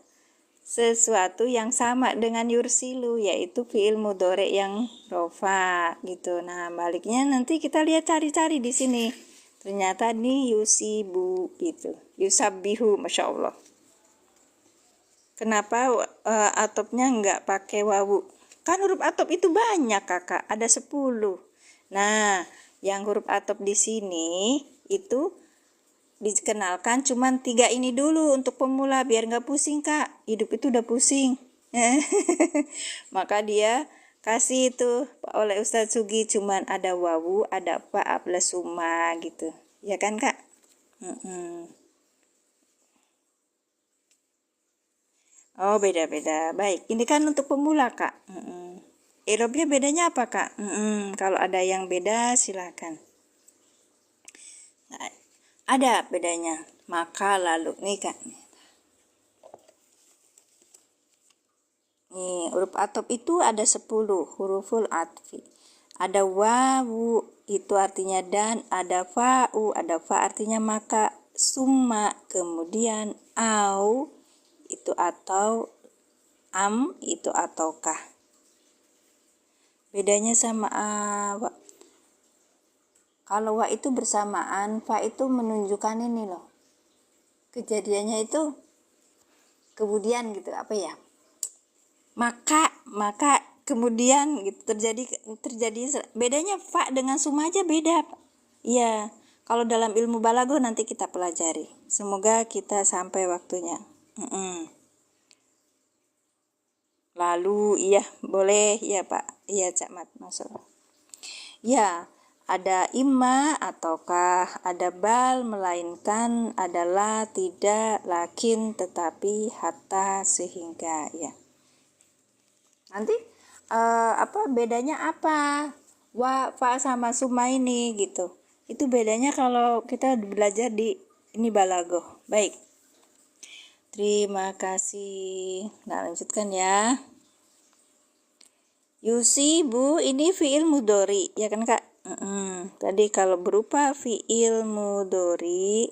sesuatu yang sama dengan yursilu, yaitu fiil mudhari yang rofa gitu. Nah, baliknya nanti kita lihat cari-cari di sini. Ternyata nih yusibu gitu. Yusabbihu, Masya Allah. Kenapa atopnya nggak pakai wawu? Kan huruf atop itu banyak Kakak, ada 10. Nah, yang huruf atop di sini itu dikenalkan cuman 3 ini dulu untuk pemula biar nggak pusing Kak. Hidup itu udah pusing. Maka dia kasih itu oleh Ustadz Sugi cuman ada wawu, ada fa plus summa gitu. Ya kan Kak? Oh, beda-beda. Baik, ini kan untuk pemula, Kak. I'rabnya bedanya apa, Kak? Kalau ada yang beda, silakan. Nah, ada bedanya. Maka lalu, nih, Kak. Nih, huruf atop itu ada 10, huruful atfi. Ada wawu, itu artinya dan. Ada fa'u, ada fa artinya maka. Summa, kemudian au, itu atau am itu ataukah. Bedanya sama wa. Kalau wa itu bersamaan, fa itu menunjukkan ini loh. Kejadiannya itu kemudian gitu, apa ya? Maka kemudian gitu terjadi bedanya fa dengan summa aja beda. Iya, kalau dalam ilmu balaghah nanti kita pelajari. Semoga kita sampai waktunya. lalu, iya boleh, iya Pak, iya Cak Mat, masuk. Ya, ada imma ataukah, ada bal melainkan, adalah tidak, lakin tetapi, hatta sehingga, ya. Nanti bedanya apa? Wa, fa sama summa ini gitu. Itu bedanya kalau kita belajar di ini balagoh. Baik. Terima kasih. Nah, lanjutkan ya. Yusibu ini fiil mudori, ya kan Kak? Tadi kalau berupa fiil mudori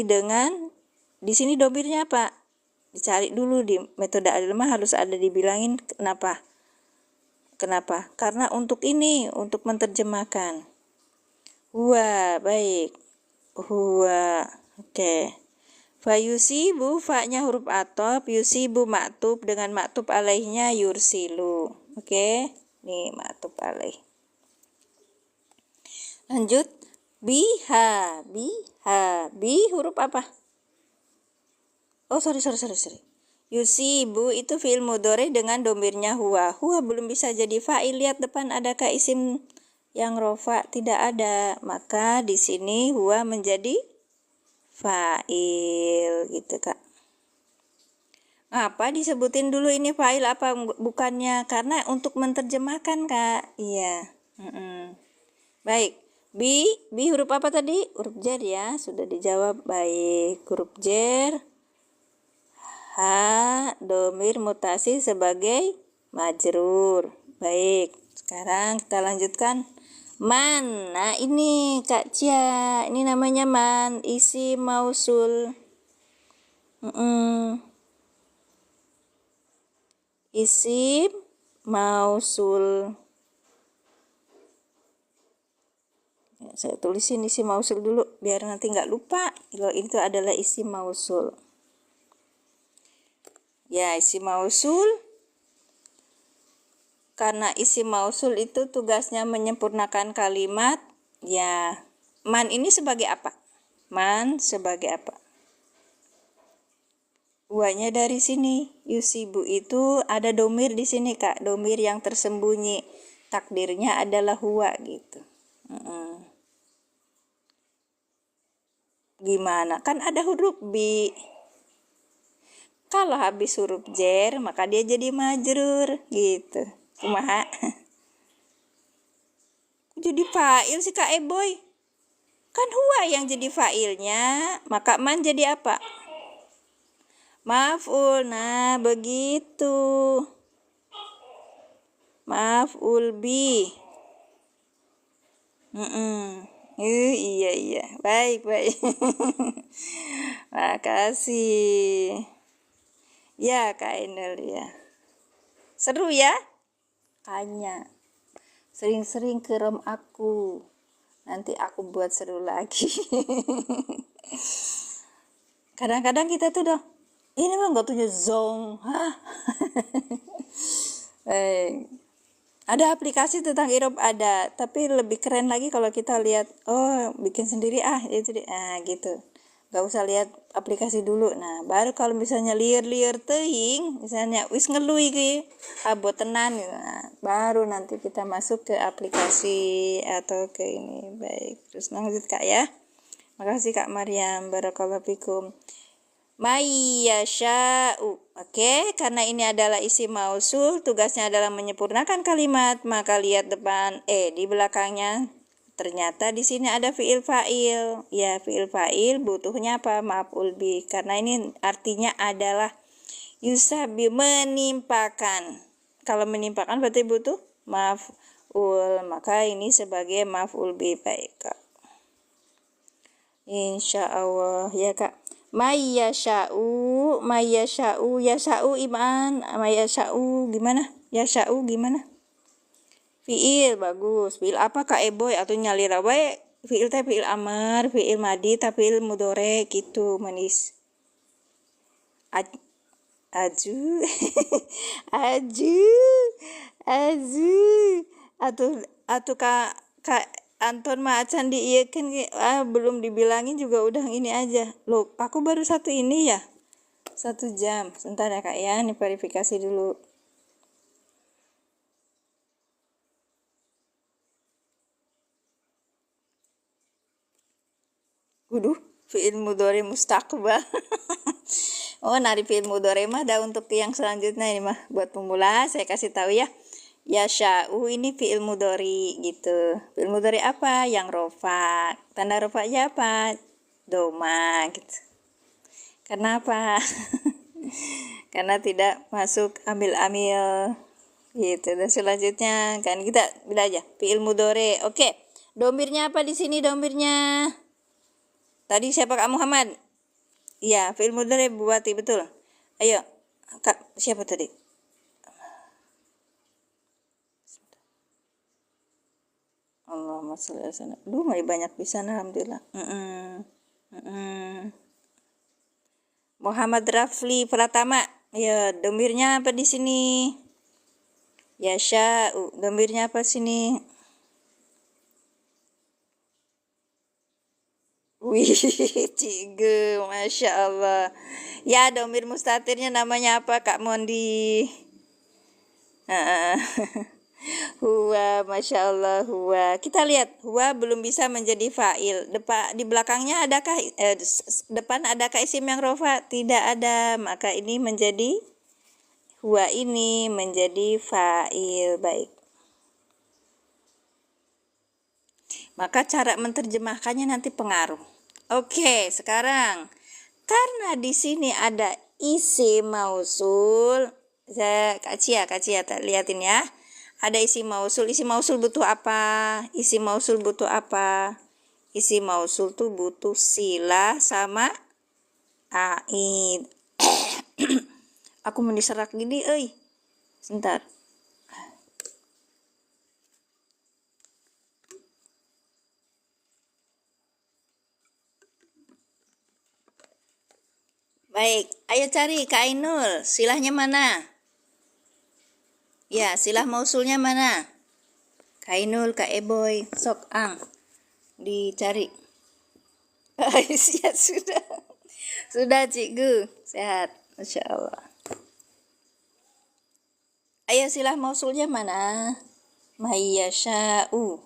dengan di sini domirnya apa? Dicari dulu di metode al-lemah, harus ada dibilangin kenapa? Karena untuk ini, untuk menerjemahkan. Huwa, baik. Huwa, oke. Fa yusibu, fa-nya huruf atop, yusibu maktub dengan maktub alaihnya yursilu. Oke, nih maktub alaih. Lanjut, biha, bi huruf apa? Oh, sorry. Yusibu itu fi'il mudhari dengan domirnya huwa. Huwa belum bisa jadi fa'il. Lihat depan adakah isim yang rofa? Tidak ada. Maka di sini huwa menjadi fa'il gitu Kak. Apa disebutin dulu ini fa'il apa bukannya? Karena untuk menerjemahkan Kak. Iya. Baik. Bi huruf apa tadi? Huruf jar ya. Sudah dijawab. Baik. Huruf jar. Ha, domir mutasi sebagai majrur. Baik. Sekarang kita lanjutkan. Man, nah ini Kak Cia, ini namanya man, isi mausul. Isim mausul. Ya, saya tulisin isim mausul dulu biar nanti nggak lupa. Kalau itu adalah isim mausul. Ya, isim mausul. Karena isim mausul itu tugasnya menyempurnakan kalimat, ya. Man ini sebagai apa? Man sebagai apa? Huwanya dari sini. Yusibu itu ada domir di sini Kak, domir yang tersembunyi. Takdirnya adalah huwa gitu. Gimana? Kan ada huruf bi. Kalau habis huruf jer, maka dia jadi majrur gitu. Kumaha? Jadi fa'il sih Kak Eboy. Kan huwa yang jadi fa'ilnya, maka man jadi apa? Maf'ul. Nah, begitu. Maf'ul bi. Iya. Baik. Makasih. Ya, Kak Enel ya. Seru ya? Kayaknya. Sering-sering ke rom aku. Nanti aku buat seru lagi. Kadang-kadang kita tuh ini mah nggak punya zong. Ada aplikasi tentang irob ada, tapi lebih keren lagi kalau kita lihat, bikin sendiri itu gitu. Gak usah lihat aplikasi dulu. Nah, baru kalau misalnya liar teuing, misalnya wis ngeluh iki, buat tenan gitu. Nah, baru nanti kita masuk ke aplikasi atau ke ini. Baik, terus lanjut Kak ya. Makasih Kak Maryam, barakallahu fikum. Mayyasha'u. Oke, karena ini adalah isim mausul, tugasnya adalah menyempurnakan kalimat, maka lihat depan di belakangnya. Ternyata di sini ada fiil fa'il. Ya, fiil fa'il butuhnya apa? Maf'ul bi. Karena ini artinya adalah yusabi, menimpakan. Kalau menimpakan berarti butuh maf'ul. Maka ini sebagai maf'ul bi. Baik, Kak. Insya Allah ya Kak. Mayyasha'u, yasha'u iman, mayyasha'u gimana? Yasha'u gimana? Fiil bagus. Fiil apa Kak Eboy atau nyalir wae? Fiil teh fiil amar, fiil madi, tapi fiil mudhore gitu manis. Aju. Atau Kak Anton macan diiyakeun belum dibilangin juga udah ini aja. Loh, aku baru satu ini ya. 1 jam. Sebentar ya Kak ya, ini verifikasi dulu. Waduh, fi'il mudhari mustaqbal. Oh, nari fi'il mudhari mah ada untuk yang selanjutnya ini mah buat pemula saya kasih tahu ya. Yasha'u ini fi'il mudhari gitu. Fi'il mudhari apa? Yang rofa. Tanda rofanya apa? Doma gitu. Kenapa? Karena tidak masuk amil-amil gitu. Dan selanjutnya kan kita bila aja fi'il mudhari. Oke. Domirnya apa di sini domirnya? Tadi siapa Kak Muhammad? Iya, fi'il mudhari buati betul. Ayo, Kak, siapa tadi? Allahumma sholli ala sayyidina. Duh, banyak pisan alhamdulillah. Muhammad Rafli Pratama. Ya, domirnya apa di sini? Yasha'u, domirnya apa sini? Wih, Cige, Masya Allah. Ya, domir mustatirnya namanya apa, Kak Mondi? Huwa, Masya Allah, huwa. Kita lihat, huwa belum bisa menjadi fa'il. Di belakangnya adakah, depan adakah isim yang rofa? Tidak ada, maka ini menjadi, huwa ini menjadi fa'il. Baik. Maka cara menerjemahkannya nanti pengaruh. Oke, sekarang karena di sini ada isim mausul, Kak Cia lihatin ya. Ada isim mausul butuh apa? Isim mausul butuh apa? Isim mausul tuh butuh silah sama aid. Aku mau diserak gini, sebentar. Baik, ayo cari Kak Ainul, silahnya mana? Ya, silah mausulnya mana? Kak Ainul, Kak Eboy, sok ang dicari. Ya sudah. Sudah Cikgu, sehat. Masya Allah. Ayo silah mausulnya mana? Mayyasha'u.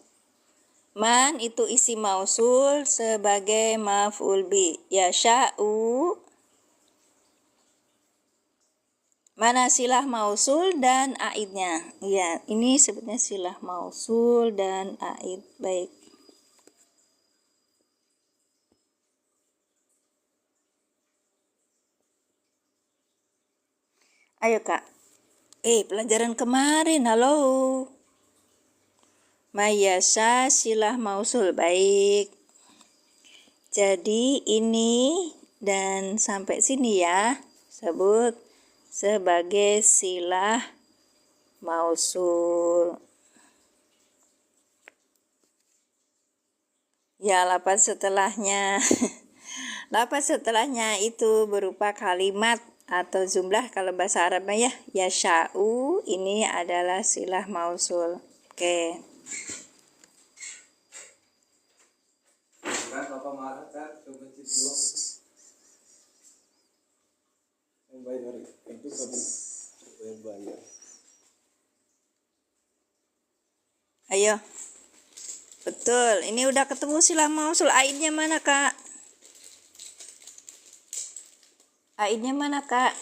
Man itu isi mausul sebagai maf'ul bi. Yasha'u. Mana silah mausul dan aidnya? Ya, ini sebutnya silah mausul dan aid. Baik. Ayo Kak. Pelajaran kemarin, halo. Mayasa silah mausul. Baik. Jadi ini dan sampai sini ya. Sebut sebagai silah mausul. Ya, lafaz setelahnya. Lafaz setelahnya itu berupa kalimat atau jumlah kalau bahasa Arabnya ya. Yasha'u ini adalah silah mausul. Oke. Ayo. Betul, ini udah ketemu silah mausul. Aidnya mana Kak? Aidnya mana Kak?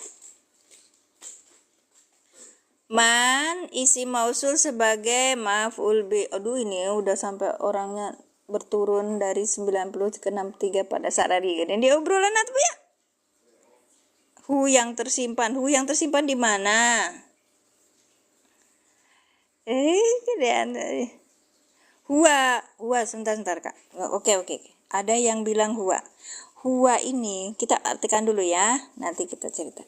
Man isi mausul sebagai maf'ul bi. Aduh, ini udah sampai orangnya berturun dari 90 ke 63 pada saat hari ini. Di obrolan apa ya? Hu yang tersimpan di mana? Huwa sebentar Kak. Oke. Ada yang bilang huwa. Huwa ini kita artikan dulu ya. Nanti kita cerita.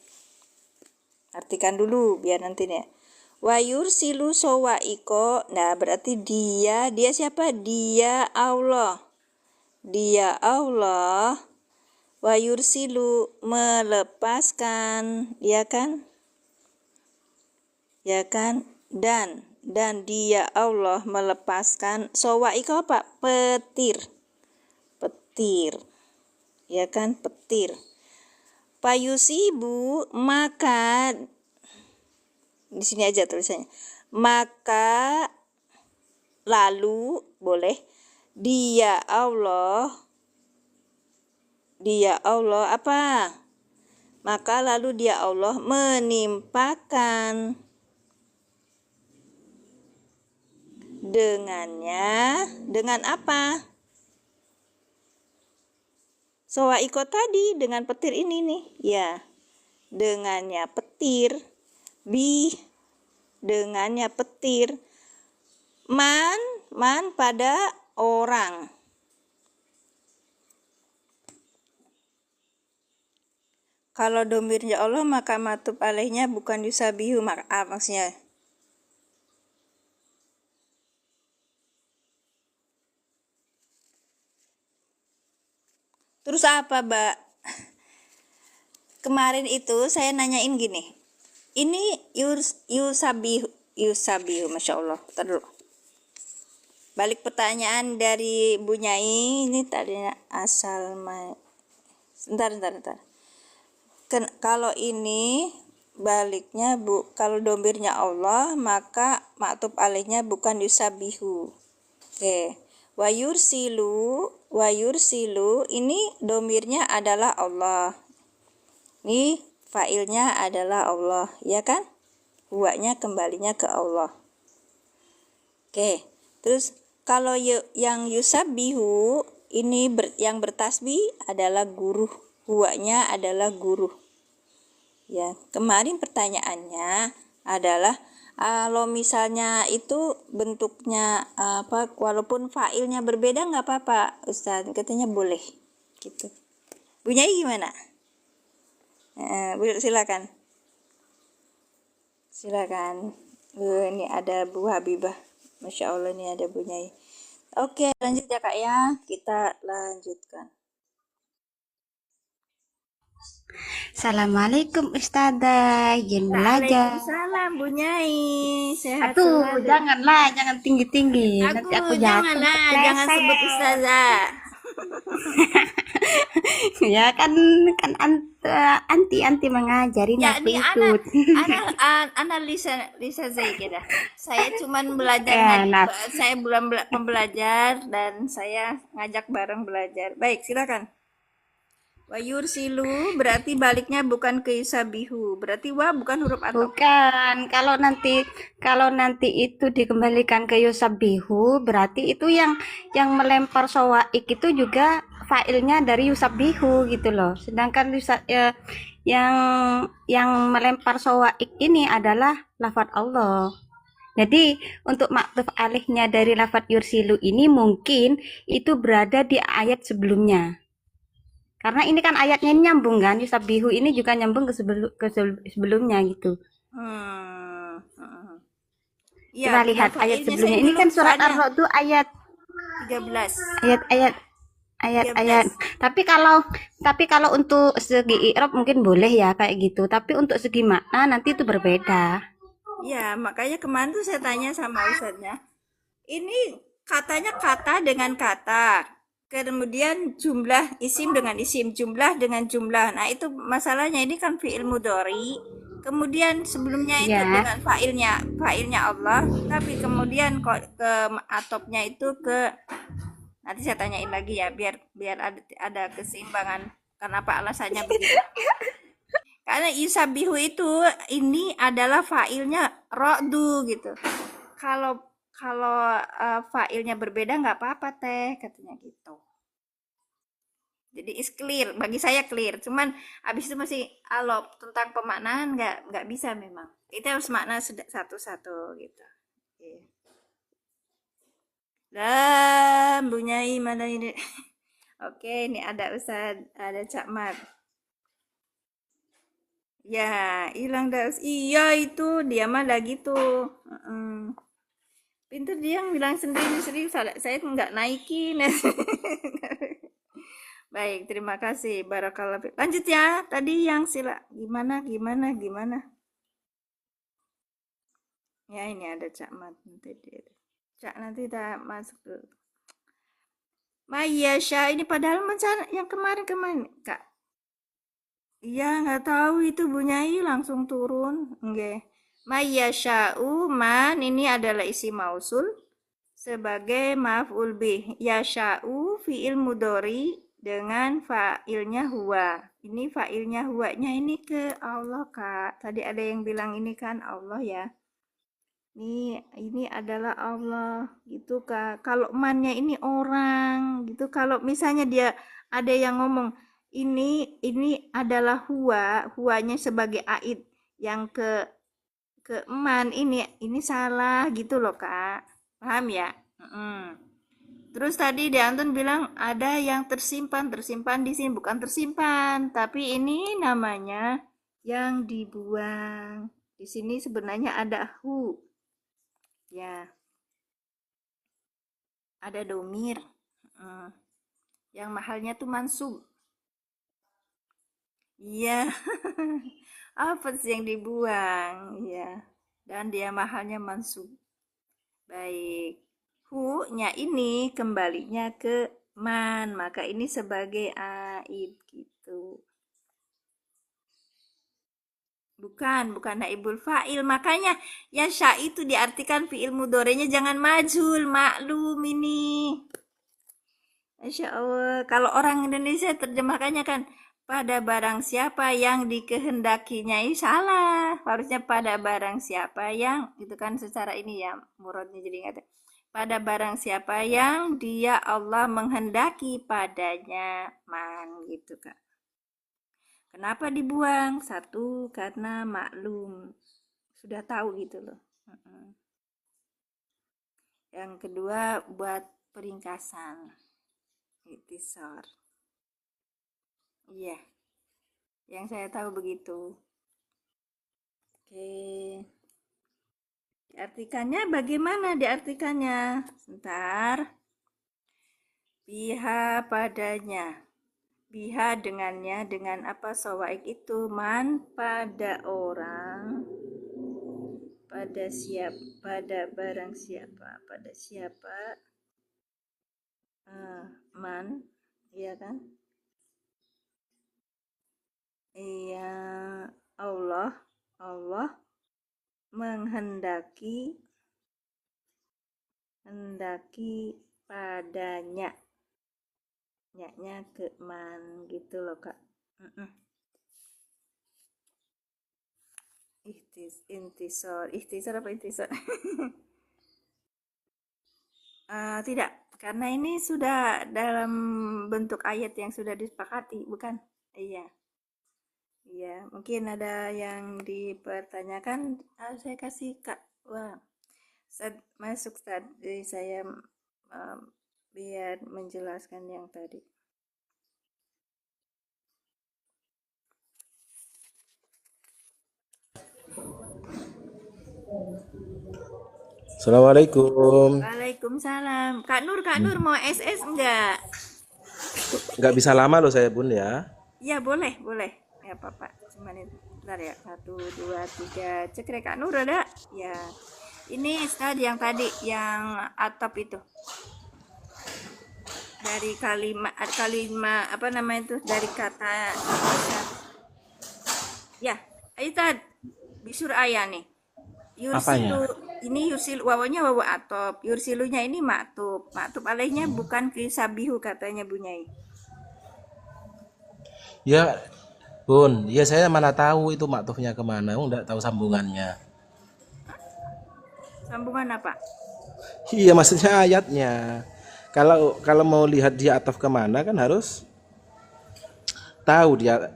Artikan dulu biar nanti nih. Wa yursilu sawaiko. Nah, berarti dia siapa? Dia Allah. Wa yursilu melepaskan, ya kan? Dan dia Allah melepaskan sawaiko apa? Petir. Ya kan? Petir. Fayusibu, maka di sini aja tulisannya. Maka lalu boleh dia Allah apa? Maka lalu dia Allah menimpakan dengannya, dengan apa? Sowaiko tadi, dengan petir ini nih. Ya, dengannya petir. Dengannya petir. Man pada orang. Kalau domirnya Allah maka matub alaihnya bukan yusabihu, maksudnya. Terus apa, Mbak? Kemarin itu saya nanyain gini. Ini yusabihu, Masya Allah. Bentar dulu. Balik pertanyaan dari Bu Nyai, ini tadinya asal Bentar. Kalau ini baliknya kalau domirnya Allah maka maktub alaihnya bukan yusabihu. Oke. Wayursilu ini domirnya adalah Allah. Ini failnya adalah Allah, ya kan? Huwanya kembalinya ke Allah. Oke. Terus kalau yang yusabihu ini yang bertasbih adalah guru. Huwanya adalah guru. Ya, kemarin pertanyaannya adalah kalau misalnya itu bentuknya apa, walaupun failnya berbeda nggak apa-apa, Ustaz. Katanya boleh, gitu. Bu Nyai gimana? Bu, silakan. Ini ada Bu Habibah. Masya Allah, ini ada Bu Nyai. Oke, lanjut ya Kak ya. Kita lanjutkan. Assalamualaikum Ustazah, izin belajar. Waalaikumsalam Bu Nyai. Sehat Aduh, selalu. jangan tinggi-tinggi. Nanti aku jatuh. Jangan sebut Ustazah. Ya kan anti mengajarin Ya, aku ini ikut. Lisa Zai kira. Saya cuman belajar Ya, saya belum pembelajar dan saya ngajak bareng belajar. Baik, silakan. Wayursilu berarti baliknya bukan ke yusabihu. Berarti wa bukan huruf atop. bukan. Kalau nanti itu dikembalikan ke yusabihu, berarti itu yang melempar sowaik itu juga failnya dari yusabihu gitu loh. Sedangkan yang melempar sowaik ini adalah lafadz Allah. Jadi untuk maktuf alihnya dari lafadz yursilu ini mungkin itu berada di ayat sebelumnya. Karena ini kan ayatnya nyambung kan, yusabihu ini juga nyambung ke sebelumnya gitu. Ya, Kita lihat ayat sebelumnya. Ini kan surat Ar-Ra'd tuh ayat 13. Ayat. Tapi kalau untuk segi i'rab mungkin boleh ya kayak gitu. Tapi untuk segi makna nanti itu berbeda. Ya, makanya kemarin tuh saya tanya sama Ustadznya. Ini katanya kata dengan kata. Kemudian jumlah isim dengan isim, jumlah dengan jumlah. Nah, itu masalahnya, ini kan fi'il mudhari. Kemudian sebelumnya itu dengan failnya Allah, tapi kemudian kok ke atopnya itu ke, nanti saya tanyain lagi ya biar ada keseimbangan. Kenapa alasannya begitu? Karena yusabihu itu ini adalah failnya ro'du gitu. Kalau failnya berbeda nggak apa-apa teh, katanya gitu. Jadi is clear, bagi saya clear. Cuman habis itu masih alop tentang pemaknaan nggak bisa memang. Kita harus makna satu-satu gitu. Dan Bu Nyai mana ini? Oke, ini ada Ustaz, ada Cak Mat. Ya, hilang dah. Iya itu dia mah lagi tuh. Pintu dia yang bilang sendiri, saya nggak naikin. Baik, terima kasih. Barakallah. Lanjut ya. Tadi yang gimana? Ya, ini ada Cak Mat. Cak nanti kita masuk dulu. Mayasya ini padahal yang kemarin Kak. Iya, nggak tahu itu Bu Nyai langsung turun. Nggih. Mayyasha'u man ini adalah isi mausul sebagai maf'ul bih. Yasha'u fi'il mudhari dengan fa'ilnya huwa. Ini fa'ilnya huwanya ini ke Allah, Kak. Tadi ada yang bilang ini kan Allah ya. Ini adalah Allah gitu, Kak. Kalau mannya ini orang gitu. Kalau misalnya dia ada yang ngomong ini adalah huwa, huwanya sebagai aid yang ke man ini salah gitu loh, Kak. Paham ya? Mm. Terus tadi Deantun bilang ada yang tersimpan, tersimpan di sini bukan tersimpan, tapi ini namanya yang dibuang. Di sini sebenarnya ada hu, ya, ada domir. Mm. Yang mahalnya tuh mansub. Iya, apa sih yang dibuang? Iya, dan dia mahalnya mansub. Baik, hu-nya ini kembalinya ke man, maka ini sebagai aid gitu. Bukan naibul fa'il. Makanya ya sya itu diartikan fi'il mudorenya jangan majul, maklum ini. Masya Allah. Kalau orang Indonesia terjemahkannya kan pada barang siapa yang dikehendakinya ini salah. Harusnya pada barang siapa yang itu kan secara ini ya muradnya jadi nggak ada. Pada barang siapa yang dia Allah menghendaki padanya man gitu Kak. Kenapa dibuang? Satu karena maklum sudah tahu gitu loh. Yang kedua buat peringkasan. Itisar. Iya, yang saya tahu begitu. Oke. Diartikannya bagaimana diartikannya? Sebentar. Biha padanya. Biha dengannya dengan apa sawaik itu man pada orang pada pada barang siapa pada siapa man iya kan iya Allah Allah menghendaki padanya nyaknya ke man gitu loh Kak. Ihtisar apa intisar? Tidak, karena ini sudah dalam bentuk ayat yang sudah disepakati, bukan? Iya, iya. Mungkin ada yang dipertanyakan, saya kasih Kak. Wah, masuk tadi saya um, biar menjelaskan yang tadi. Assalamualaikum. Waalaikumsalam. Kak Nur mau SS enggak? Nggak bisa lama loh saya Bun ya. Ya boleh, boleh. Ya apa-apa. Cuman itu. Bentar ya. 1, 2, 3. Cekrek Kak Nur ada? Ya. Ini tadi yang atap itu. Dari kalimat apa namanya itu? Dari kata ya, itu bisur ayah nih. Yursilu Apanya? ini yursil wawanya wawa atop. Yursilunya ini maktub. Maktub alaihnya bukan kisabihu katanya Bu Nyai. Ya Bun, ya saya mana tahu itu maktufnya kemana, nggak tahu sambungannya. Sambungan apa? Iya maksudnya ayatnya. Kalau kalau mau lihat dia ataf kemana kan harus tahu dia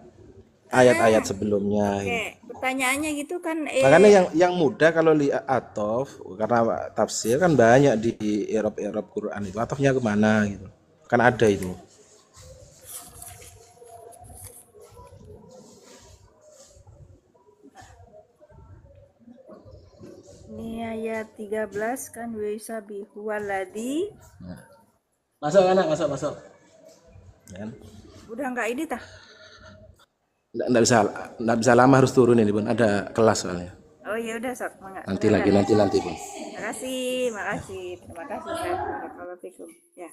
ayat-ayat sebelumnya. Oke, pertanyaannya gitu kan Makanya yang mudah kalau lihat ataf karena tafsir kan banyak di Arab Quran itu atafnya kemana gitu. Kan ada itu. ini ayat 13 kan bisa bihuwaladi. Masuk anak, masuk. Kan? Udah enggak ini tah? Nggak bisa lama harus turun ini Bun. Ada kelas soalnya. Oh ya udah sok, mangga. Nanti lagi Silakan. nanti Bun. Makasih, makasih. Terima kasih Ustaz. Barakallahu ya.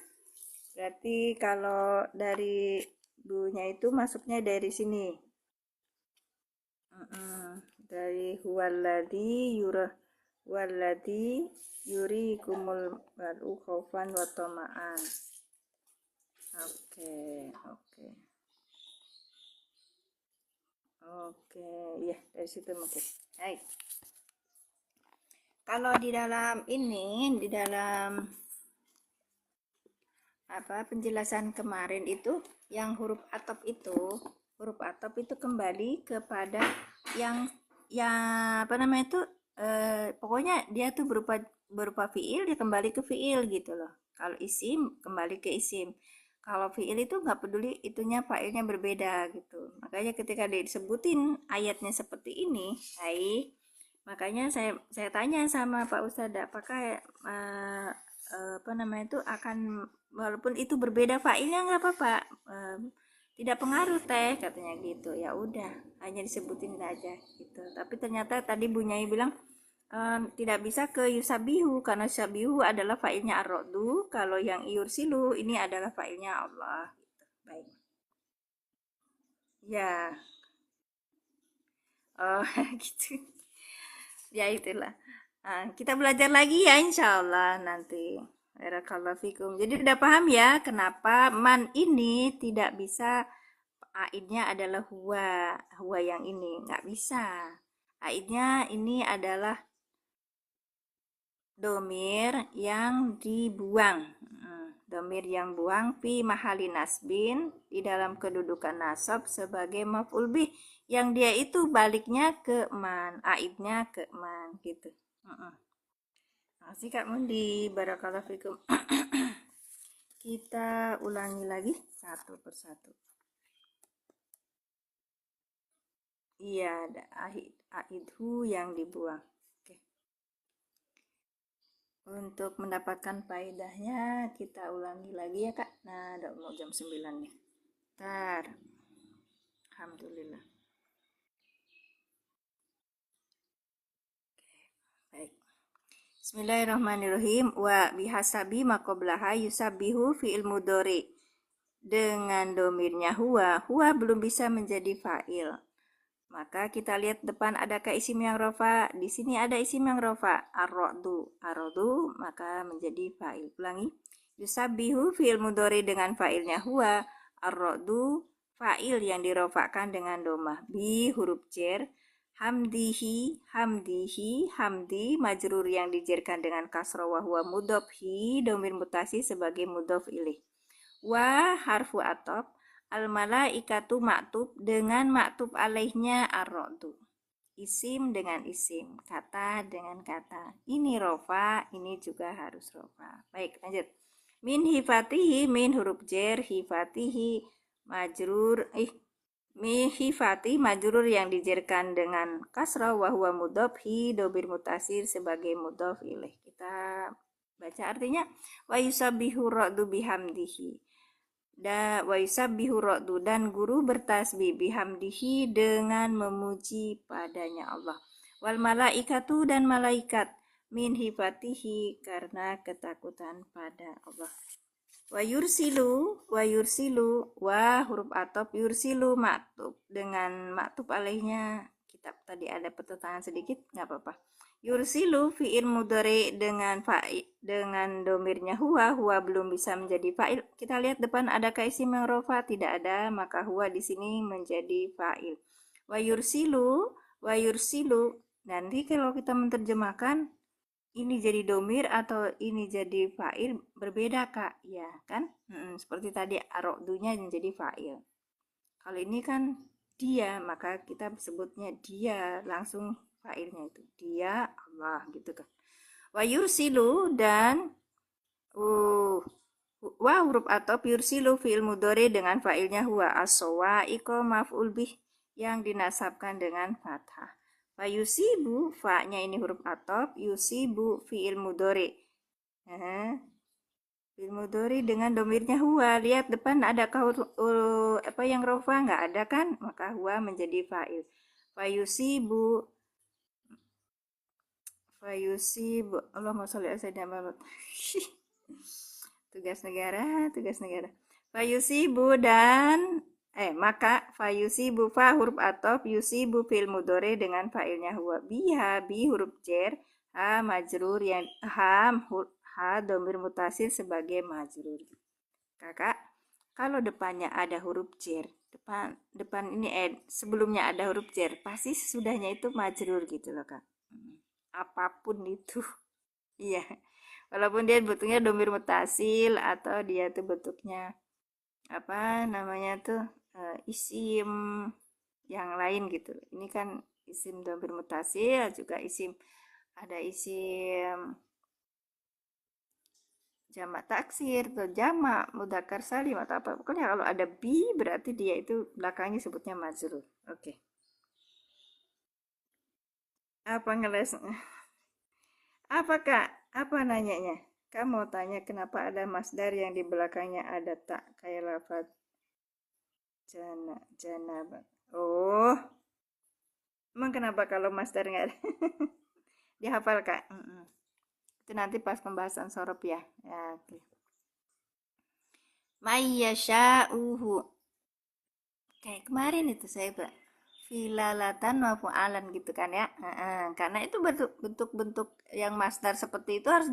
Berarti kalau dari bunya itu masuknya dari sini. Dari huwaladhi yurikumul baru khaufan wa tama'an. Oke, oke. Oke, ya dari situ mungkin. Baik. Kalau di dalam penjelasan kemarin itu yang huruf atop itu kembali kepada yang pokoknya dia tuh berupa fiil, dia kembali ke fiil gitu loh. Kalau isim kembali ke isim. Kalau fiil itu nggak peduli itunya failnya berbeda gitu. Makanya ketika disebutin ayatnya seperti ini, makanya saya tanya sama Pak Ustadz, apakah akan walaupun itu berbeda failnya nggak apa-apa, tidak pengaruh teh katanya gitu. Ya udah, hanya disebutin aja gitu. Tapi ternyata tadi Bu Nyai bilang tidak bisa ke yusabihu karena yusabihu adalah failnya ar-rodu, kalau yang yursilu ini adalah failnya Allah gitu. Baik. Ya. Oh, gitu. Ya itulah. Kita belajar lagi ya insya Allah nanti. Barakallahu fikum. Jadi udah paham ya kenapa man ini tidak bisa aidnya adalah huwa yang ini nggak bisa. Aidnya ini adalah domir yang dibuang. Domir yang buang fi mahali nasbin di dalam kedudukan nasab sebagai maf'ul bih yang dia itu baliknya ke man, aidnya ke man gitu. Makasih Kak Mundi, barakallahu fikum. Kita ulangi lagi satu persatu. Iya, ada aidhu yang dibuang. Oke. Untuk mendapatkan faedahnya kita ulangi lagi ya Kak. Nah, udah mau jam 9 nih. Bentar. Alhamdulillah. Baik. Bismillahirrahmanirrahim. Wa bihasabi maqoblaha yusabihu fi'il mudhari. Dengan domirnya huwa belum bisa menjadi fa'il. Maka kita lihat depan adakah isim yang rofa. Di sini ada isim yang rofa. Ar-rodu maka menjadi fa'il. Ulangi. Yusabihu fi'il mudhari dengan fa'ilnya huwa. Ar-rodu fa'il yang dirofakan dengan domah. Bi huruf jer. Hamdi majrur yang dijerkan dengan kasroh wa huwa mudhof hi domir mutasi sebagai mudhof ilaih. Wa harfu atop al malaikatu maktub dengan maktub alaihnya ar-rodu. Isim dengan isim, kata dengan kata. Ini rofa, ini juga harus rofa. Baik, lanjut. Min hifatihi, min huruf jer, hifatihi majrur hifati majrur yang dijerkan dengan kasrah wa huwa mudhof hi domir mutasir sebagai mudhof ilaih. Kita baca artinya wa yusabbihu ra'du bihamdihi. Wa yusabbihu ra'du dan guru bertasbih bihamdihi dengan memuji padanya Allah. Wal malaikatu dan malaikat min hifatihi karena ketakutan pada Allah. Wa yursilu wa huruf atop yursilu maktub dengan maktub alaihnya kitab tadi ada pertentangan sedikit nggak apa-apa. Yursilu fi'il mudhari dengan domirnya huwa belum bisa menjadi fa'il. Kita lihat depan adakah isim yang rofa, tidak ada, maka huwa di sini menjadi fa'il. Wa yursilu nanti kalau kita menerjemahkan ini jadi domir atau ini jadi fa'il berbeda Kak, ya kan? Seperti tadi ar-rodunya menjadi fa'il. Kalau ini kan dia, maka kita sebutnya dia, langsung fa'ilnya itu dia Allah gitu kan. Wa yursilu dan wa huruf atop yursilu fi'il mudhari dengan fa'ilnya huwa as-sawaiqo maf'ul bih yang dinasabkan dengan fathah. Fa yusibu fa-nya ini huruf atop, yusibu fi'il mudhari. Fi'il mudhari dengan domirnya huwa. Lihat depan adakah apa yang rofa? Enggak ada kan? Maka huwa menjadi fa'il. Fa yusibu Allahumma sholli ala sayyidina Muhammad. Tugas negara. Fa yusibu dan Maka fayusibu fa huruf atop yusibu fil mudore dengan fa'ilnya huwa biha bi huruf jar ha majrur yang ha domir mutasil sebagai majrur. Kakak, kalau depannya ada huruf jar, depan ini sebelumnya ada huruf jar, pasti sesudahnya itu majrur gitu loh, Kak. Apapun itu. Iya. Walaupun dia bentuknya domir mutasil atau dia tuh bentuknya apa namanya tuh isim yang lain gitu. Ini kan isim domir mutasil, juga ada isim jamak taksir atau jamak mudzakkar salim atau apa. Pokoknya kalau ada bi berarti dia itu belakangnya sebutnya majrur. Oke. Apa ngeles? Apa Kak? Apa nanyanya? Kamu mau tanya kenapa ada masdar yang di belakangnya ada tak kayak lafaz janaba. Oh, emang kenapa kalau masdar nggak ada? Dihafal Kak. Itu nanti pas pembahasan sorob ya. Ya, oke. Mayyasha'uhu. Kayak kemarin itu saya filalatan maupun alan gitu kan ya. Karena itu bentuk-bentuk yang masdar seperti itu harus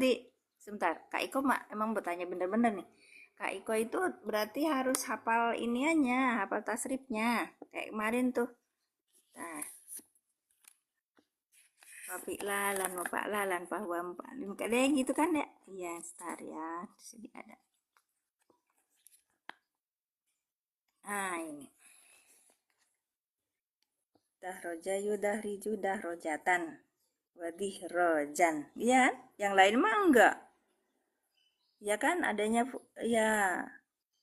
sebentar. Kak Iko emang bertanya bener-bener nih. Kak Iko itu berarti harus hafal iniannya, hafal tasrifnya. Kayak kemarin tuh. Nah, lalan, lalan, bahwa kayak gitu kan ya. Iya, star ya. Di sini ada. Nah, ini. Dahroja yudahriju dahrojatan. Wadih rojan. Iya, yang lain mah enggak. Ya kan adanya ya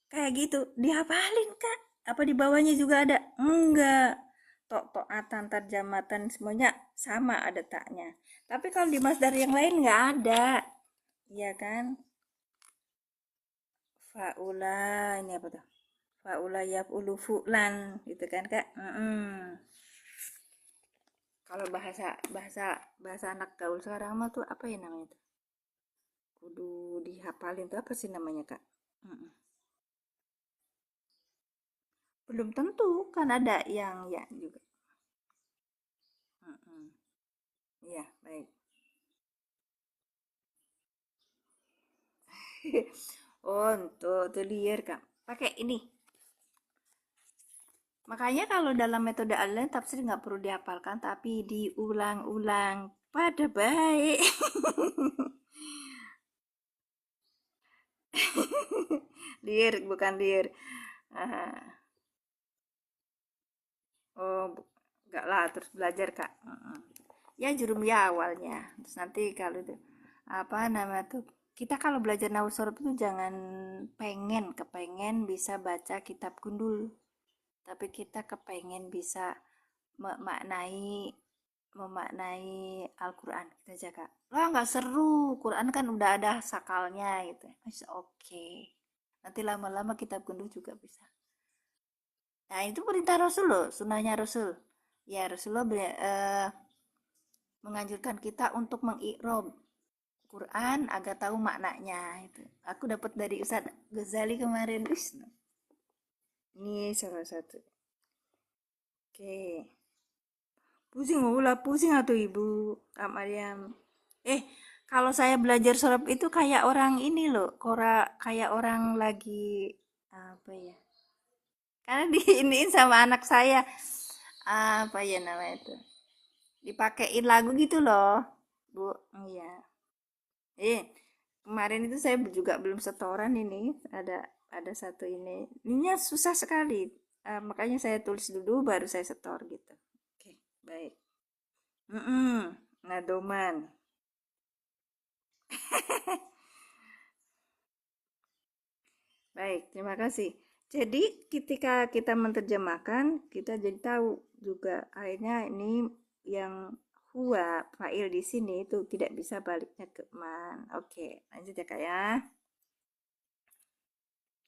kayak gitu dihafalin Kak. Apa di bawahnya juga ada? Enggak. Tok-tokatan, tarjamatan semuanya sama ada taknya. Tapi kalau di masdar yang lain enggak ada. Iya kan? Faula ini apa tuh? Faula yaf'ulu fu'lan gitu kan Kak? Kalau bahasa anak gaul sekarang mah tuh apa ya namanya tuh? Kudu dihafalin tuh apa sih namanya Kak? Belum tentu kan ada yang ya juga. Iya, baik. Oh, tuh liar Kak. Pakai ini. Makanya kalau dalam metode online tafsir nggak perlu dihafalkan, tapi diulang-ulang. Pada baik. Liar, bukan liar. Oh, enggak lah, terus belajar Kak. Ya jurum ya awalnya. Terus nanti kalau itu apa nama tuh kita kalau belajar nahwu sorof itu jangan kepengen bisa baca kitab gundul, tapi kita kepengen bisa memaknai Al-Quran kita aja Kak. Lah nggak seru, Quran kan udah ada sakalnya gitu. Oke. Nanti lama-lama kitab gundul juga bisa. Nah itu perintah Rasul loh, sunnahnya Rasul. Ya Rasulullah menganjurkan kita untuk mengikrab Quran agar tahu maknanya itu. Aku dapat dari Ustadz Ghazali kemarin. Ini salah satu. Oke. Pusing atau Ibu Kak Mariam. Kalau saya belajar sorab itu kayak orang ini loh, kayak orang lagi apa ya? Karena diiniin sama anak saya. Apa ya namanya itu? Dipakein lagu gitu loh, Bu. Iya. Kemarin itu saya juga belum setoran ini. Ada satu ini. Ininya susah sekali. Makanya saya tulis dulu baru saya setor gitu. Oke, baik. Nadoman. Baik, terima kasih. Jadi ketika kita menerjemahkan, kita jadi tahu juga akhirnya ini yang huwa fa'il di sini itu tidak bisa baliknya ke man. Oke, lanjut ya Kak ya.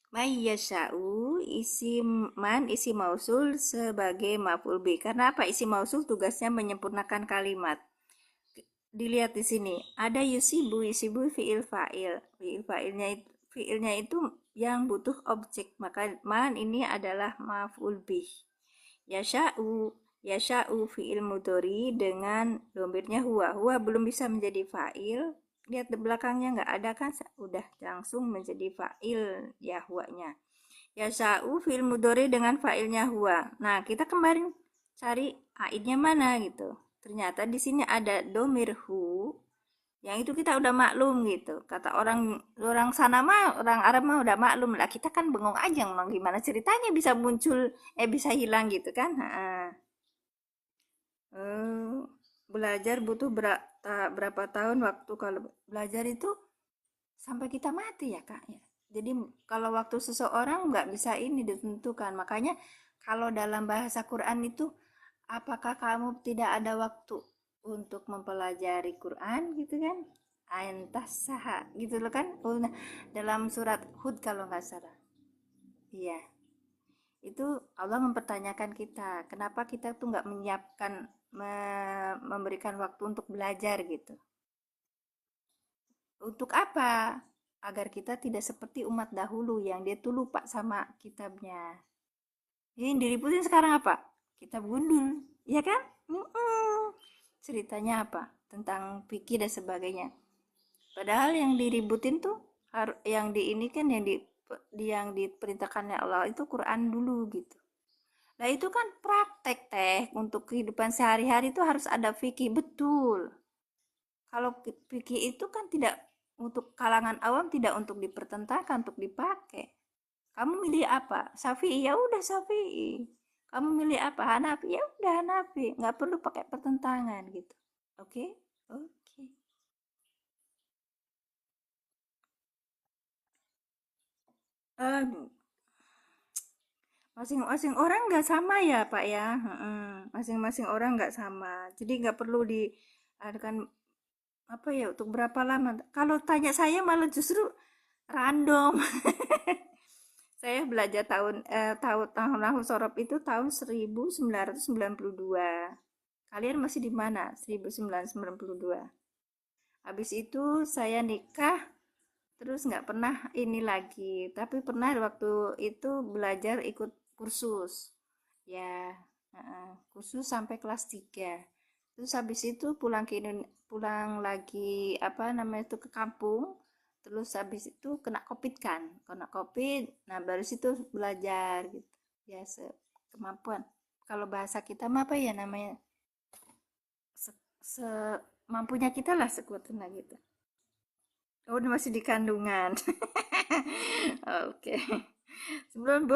Mayyasha'u isim man isim mausul sebagai maf'ul bi. Karena apa? Isim mausul tugasnya menyempurnakan kalimat. Dilihat di sini, ada yusibu fi'il fa'il. Fi'ilnya itu yang butuh objek, maka man ini adalah maf'ul bih. Yasha'u fi'il mudhari dengan domirnya huwa. Huwa belum bisa menjadi fa'il. Lihat di belakangnya nggak ada kan? Udah langsung menjadi fa'il ya huwanya. Yasha'u fi'il mudhari dengan fa'ilnya huwa. Nah, kita kemarin cari aidnya mana gitu. Ternyata di sini ada domir hu. Yang itu kita udah maklum gitu. Kata orang orang sana mah, orang Arab mah udah maklum lah. Kita kan bengong aja ngomong gimana ceritanya bisa muncul bisa hilang gitu kan. Belajar butuh berapa tahun waktu. Kalau belajar itu sampai kita mati ya kak ya. Jadi kalau waktu seseorang nggak bisa ini ditentukan. Makanya kalau dalam bahasa Quran itu, apakah kamu tidak ada waktu untuk mempelajari Quran gitu kan? Antas saha gitu loh kan. Nah, dalam surat Hud kalau nggak salah. Iya, itu Allah mempertanyakan kita, kenapa kita tuh nggak menyiapkan memberikan waktu untuk belajar gitu. Untuk apa? Agar kita tidak seperti umat dahulu yang dia tuh lupa sama kitabnya. Ini diributin sekarang apa? Kitab gundul, ya kan? Ceritanya apa? Tentang fikih dan sebagainya. Padahal yang diributin tuh yang di ini kan yang diperintahkannya Allah itu Quran dulu gitu. Nah itu kan praktek teh untuk kehidupan sehari-hari itu harus ada fikih betul. Kalau fikih itu kan tidak untuk kalangan awam, tidak untuk dipertentangkan, untuk dipakai. Kamu milih apa? Syafi'i, ya udah Syafi'i. Kamu milih apa? Hanafi, ya udah Hanafi. Nggak perlu pakai pertentangan gitu. Oke? Oke. Masing-masing orang nggak sama ya Pak ya. Masing-masing orang nggak sama. Jadi nggak perlu diadakan apa ya untuk berapa lama. Kalau tanya saya malah justru random. Saya belajar tahun sorop itu tahun 1992. Kalian masih di mana? 1992. Habis itu saya nikah, terus nggak pernah ini lagi. Tapi pernah waktu itu belajar ikut kursus. Ya, kursus sampai kelas 3. Terus habis itu pulang lagi apa namanya itu ke kampung. Terus habis itu kena covid kan, kena covid. Nah baru situ belajar gitu. Ya kemampuan. Kalau bahasa kita mah apa ya namanya? Semampunya kita lah sekuat tenaga gitu. Oh, masih di kandungan. Oke. Sebelum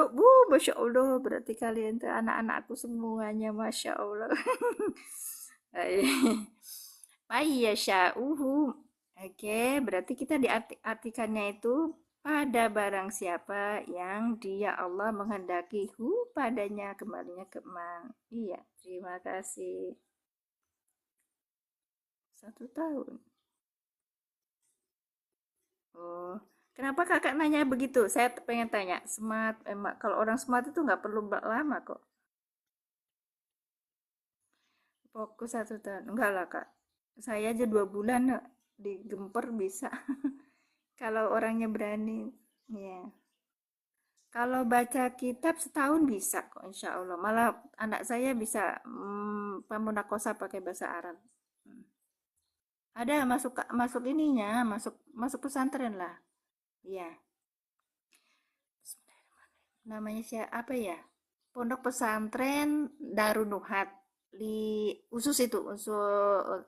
Masya Allah, berarti kalian tuh anak-anakku semuanya, Masya Allah. Fayyasha'uhu. Oke, berarti kita diartikannya itu pada barang siapa yang dia Allah menghendaki padanya kembalinya ke man. Iya, terima kasih. 1 tahun. Oh, kenapa kakak nanya begitu? Saya pengen tanya. Smart, kalau orang smart itu nggak perlu lama kok. Fokus 1 tahun. Enggak lah kak. Saya aja 2 bulan digemper bisa. Kalau orangnya berani, ya. Kalau baca kitab setahun bisa kok, insya Allah. Malah anak saya bisa pamunakosa pakai bahasa Arab. Hmm. Ada masuk masuk ininya, masuk masuk pesantren lah. Iya. Namanya siapa apa ya? Pondok pesantren Darun Nuhat di usus itu usul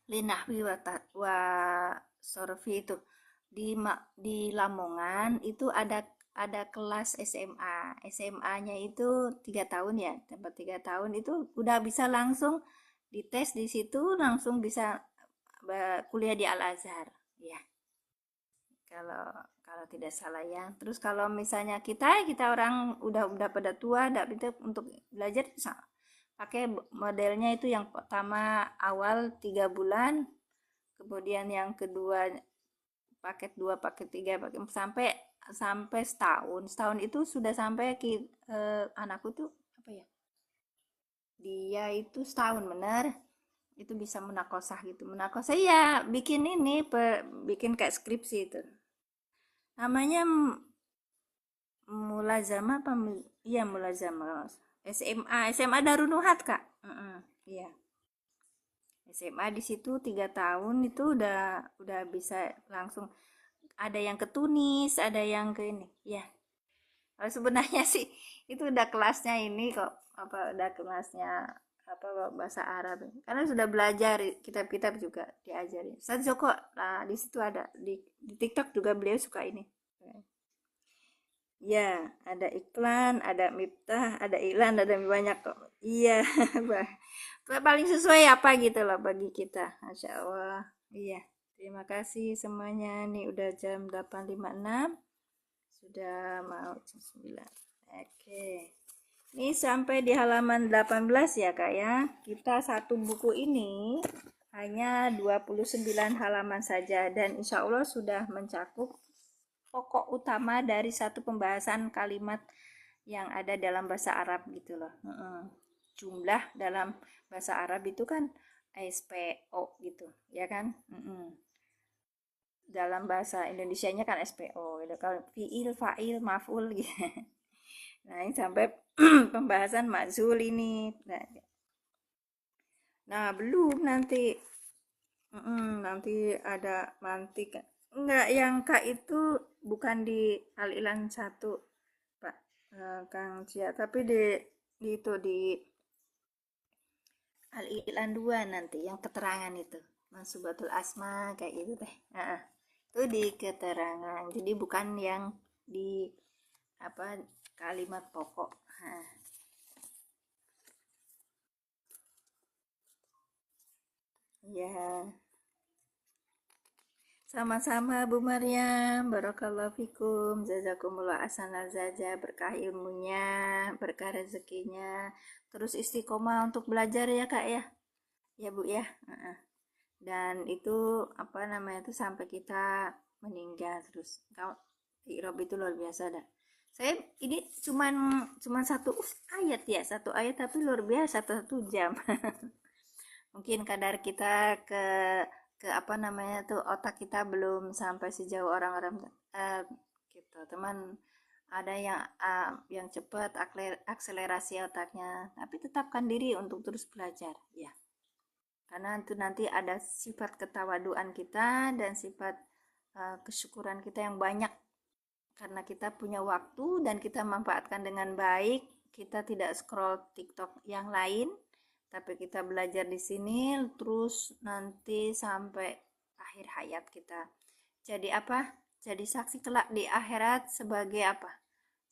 li nahwi wa sorfi itu di Lamongan itu ada kelas SMA. SMA-nya itu 3 tahun ya, tempat 3 tahun itu udah bisa langsung dites di situ, langsung bisa kuliah di Al Azhar. Ya, kalau kalau tidak salah ya. Terus kalau misalnya kita orang udah pada tua, tidak bisa untuk belajar pakai modelnya itu yang pertama awal 3 bulan, kemudian yang kedua paket 2 paket 3 paket sampai sampai setahun itu sudah sampai anakku tuh apa ya, dia itu setahun bener itu bisa menakosah gitu, menakosah ya bikin ini bikin kayak skripsi itu. namanya mulazamah apa iya mulazamah. SMA Darun Nuhat Kak. Iya, SMA di situ 3 tahun itu udah bisa langsung, ada yang ke Tunis, ada yang ke ini ya. Kalau sebenarnya sih itu udah kelasnya ini kok, apa udah kelasnya apa bahasa Arab, karena sudah belajar kitab-kitab juga diajari Ustaz Joko. Nah di situ ada di TikTok juga beliau suka ini ya, ada iklan, ada Miftah, ada iklan, ada banyak kok. Iya. Paling sesuai apa gitu loh bagi kita, Masya Allah. Iya, terima kasih semuanya. Nih udah jam 8.56, sudah mau jam 9. Oke, ini sampai di halaman 18 ya Kak ya. Kita satu buku ini hanya 29 halaman saja, dan insya Allah sudah mencakup pokok utama dari satu pembahasan kalimat yang ada dalam bahasa Arab gitu loh. Jumlah dalam bahasa Arab itu kan SPO gitu ya kan. Dalam bahasa Indonesianya kan SPO gitu. Kalau fiil, fa'il, maf'ul gitu. Nah ini sampai pembahasan makzul ini. Nah belum nanti. Nanti ada mantik. Enggak, yang Kak itu bukan di Al-Ilan 1 Pak Kang Cia, tapi di itu di Al-Ilan 2 nanti yang keterangan itu. Mansubatul Asma kayak gitu teh. Itu di keterangan. Jadi bukan yang di apa kalimat pokok. Ya. Sama-sama Bu Maryam, barakallahu fikum, jazakumullah ahsanal jaza, berkah ilmunya, berkah rezekinya, terus istiqomah untuk belajar ya Kak ya, ya Bu ya. Dan itu apa namanya itu sampai kita meninggal terus. Kalau Irob itu luar biasa dah. Saya ini cuman ayat ya, satu ayat tapi luar biasa, 1 jam. Mungkin kadar kita ke apa namanya tuh, otak kita belum sampai sejauh orang-orang gitu teman. Ada yang cepat akselerasi otaknya, tapi tetapkan diri untuk terus belajar ya, karena itu nanti ada sifat ketawaduan kita dan sifat kesyukuran kita yang banyak, karena kita punya waktu dan kita manfaatkan dengan baik. Kita tidak scroll TikTok yang lain, tapi kita belajar di sini terus nanti sampai akhir hayat kita. Jadi apa? Jadi saksi kelak di akhirat sebagai apa?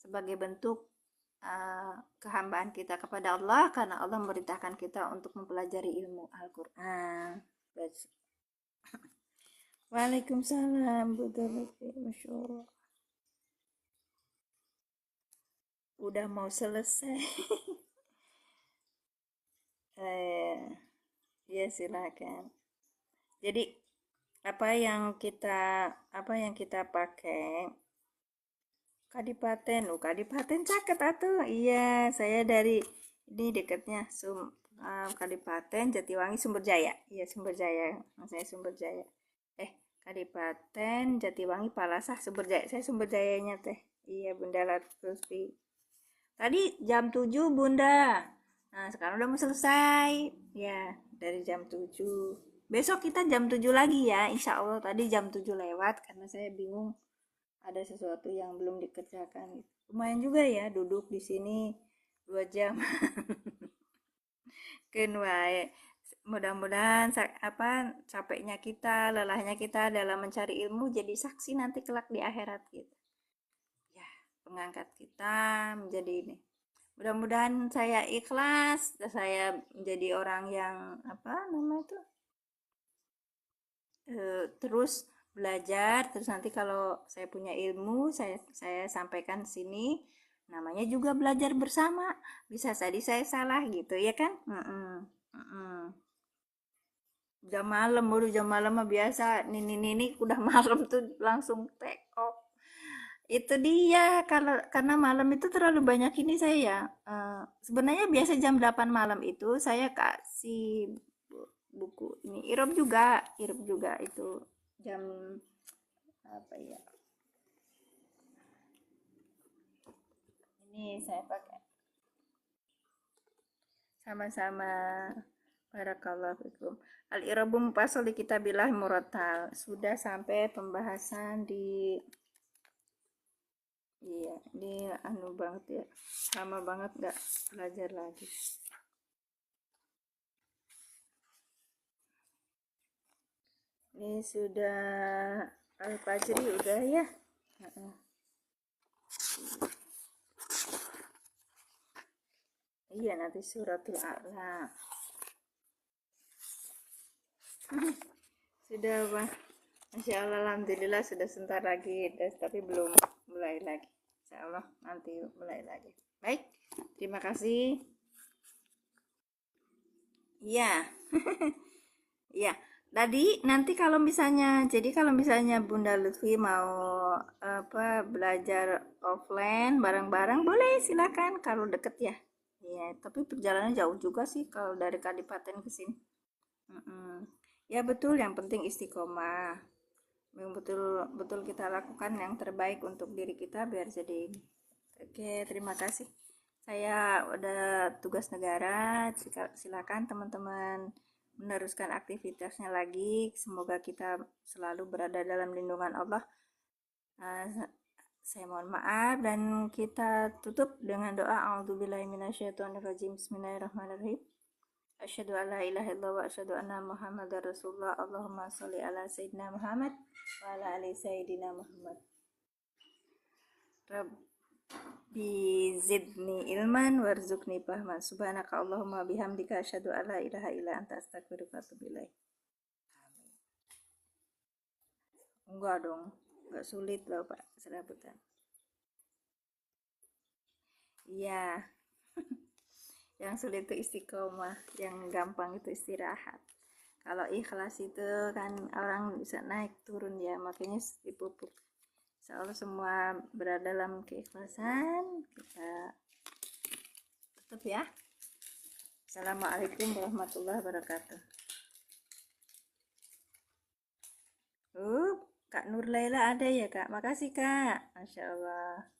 Sebagai bentuk kehambaan kita kepada Allah, karena Allah memerintahkan kita untuk mempelajari ilmu Al-Quran. Waalaikumsalam, Masya Allah. Udah mau selesai. Ya silakan. Jadi apa yang kita pakai Kadipaten. Kadipaten caket atuh. Iya, saya dari ini dekatnya Kadipaten Jatiwangi Sumberjaya. Iya, Sumberjaya. Saya Sumberjaya. Kadipaten Jatiwangi Palasah Sumberjaya. Saya Sumberjayanya teh. Iya, Bunda Lutfi. Tadi jam 7 Bunda. Nah, sekarang udah mau selesai. Ya, dari jam 7. Besok kita jam 7 lagi ya, insya Allah. Tadi jam 7 lewat karena saya bingung ada sesuatu yang belum dikerjakan. Lumayan juga ya duduk di sini 2 jam. Kenwae. Mudah-mudahan capeknya kita, lelahnya kita dalam mencari ilmu jadi saksi nanti kelak di akhirat gitu. Ya, pengangkat kita menjadi ini. Mudah-mudahan saya ikhlas, saya menjadi orang yang terus belajar, terus nanti kalau saya punya ilmu saya sampaikan sini, namanya juga belajar bersama, bisa jadi saya salah gitu ya kan. Jam malam mah biasa, ini udah malam tuh langsung take off. Itu dia, karena malam itu terlalu banyak ini saya sebenarnya biasa jam 8 malam itu saya kasih buku ini Irob juga itu jam apa ya saya pakai. Sama-sama. Barakallahu fikum. Al-i'rabu mufassal di kitabillah murattal. Sudah sampai pembahasan di iya, ini anu banget ya. Lama banget nggak belajar lagi. Ini sudah Al-Fajri udah ya. Iya, nanti suratul A'la. Sudah, Pak. Masya Allah, alhamdulillah sudah sebentar lagi, tapi belum mulai lagi. Insya Allah nanti mulai lagi. Baik, terima kasih. Iya, iya. Tadi nanti kalau misalnya, jadi kalau misalnya Bunda Lutfi mau belajar offline bareng-bareng, boleh silakan kalau deket ya. Iya, tapi perjalanan jauh juga sih kalau dari Kadipaten ke sini. Mm-mm. Ya betul, yang penting istiqomah. Yang betul-betul kita lakukan yang terbaik untuk diri kita biar jadi ini. Oke, terima kasih. Saya udah tugas negara. Silakan teman-teman meneruskan aktivitasnya lagi. Semoga kita selalu berada dalam lindungan Allah. Saya mohon maaf dan kita tutup dengan doa a'udzubillahi minasyaitonirrajim. Bismillahirrahmanirrahim. Asyhadu an la ilaha illallah wa asyhadu anna Muhammadar Rasulullah. Allahumma sholli ala sayyidina Muhammad wa ala ali sayyidina Muhammad. Rabbi zidni ilman warzuqni fahman. Subhanaka Allahumma bihamdika asyhadu an la ilaha illa anta astaghfiruka wa atubu ilaik. Enggak dong, enggak sulit loh Pak serabutan. Iya. Yang sulit itu istiqomah, yang gampang itu istirahat. Kalau ikhlas itu kan orang bisa naik turun ya, makanya dipupuk. Insya Allah semua berada dalam keikhlasan. Kita tutup ya. Assalamualaikum warahmatullahi wabarakatuh. Kak Nur Laila ada ya Kak? Makasih Kak. Masya Allah.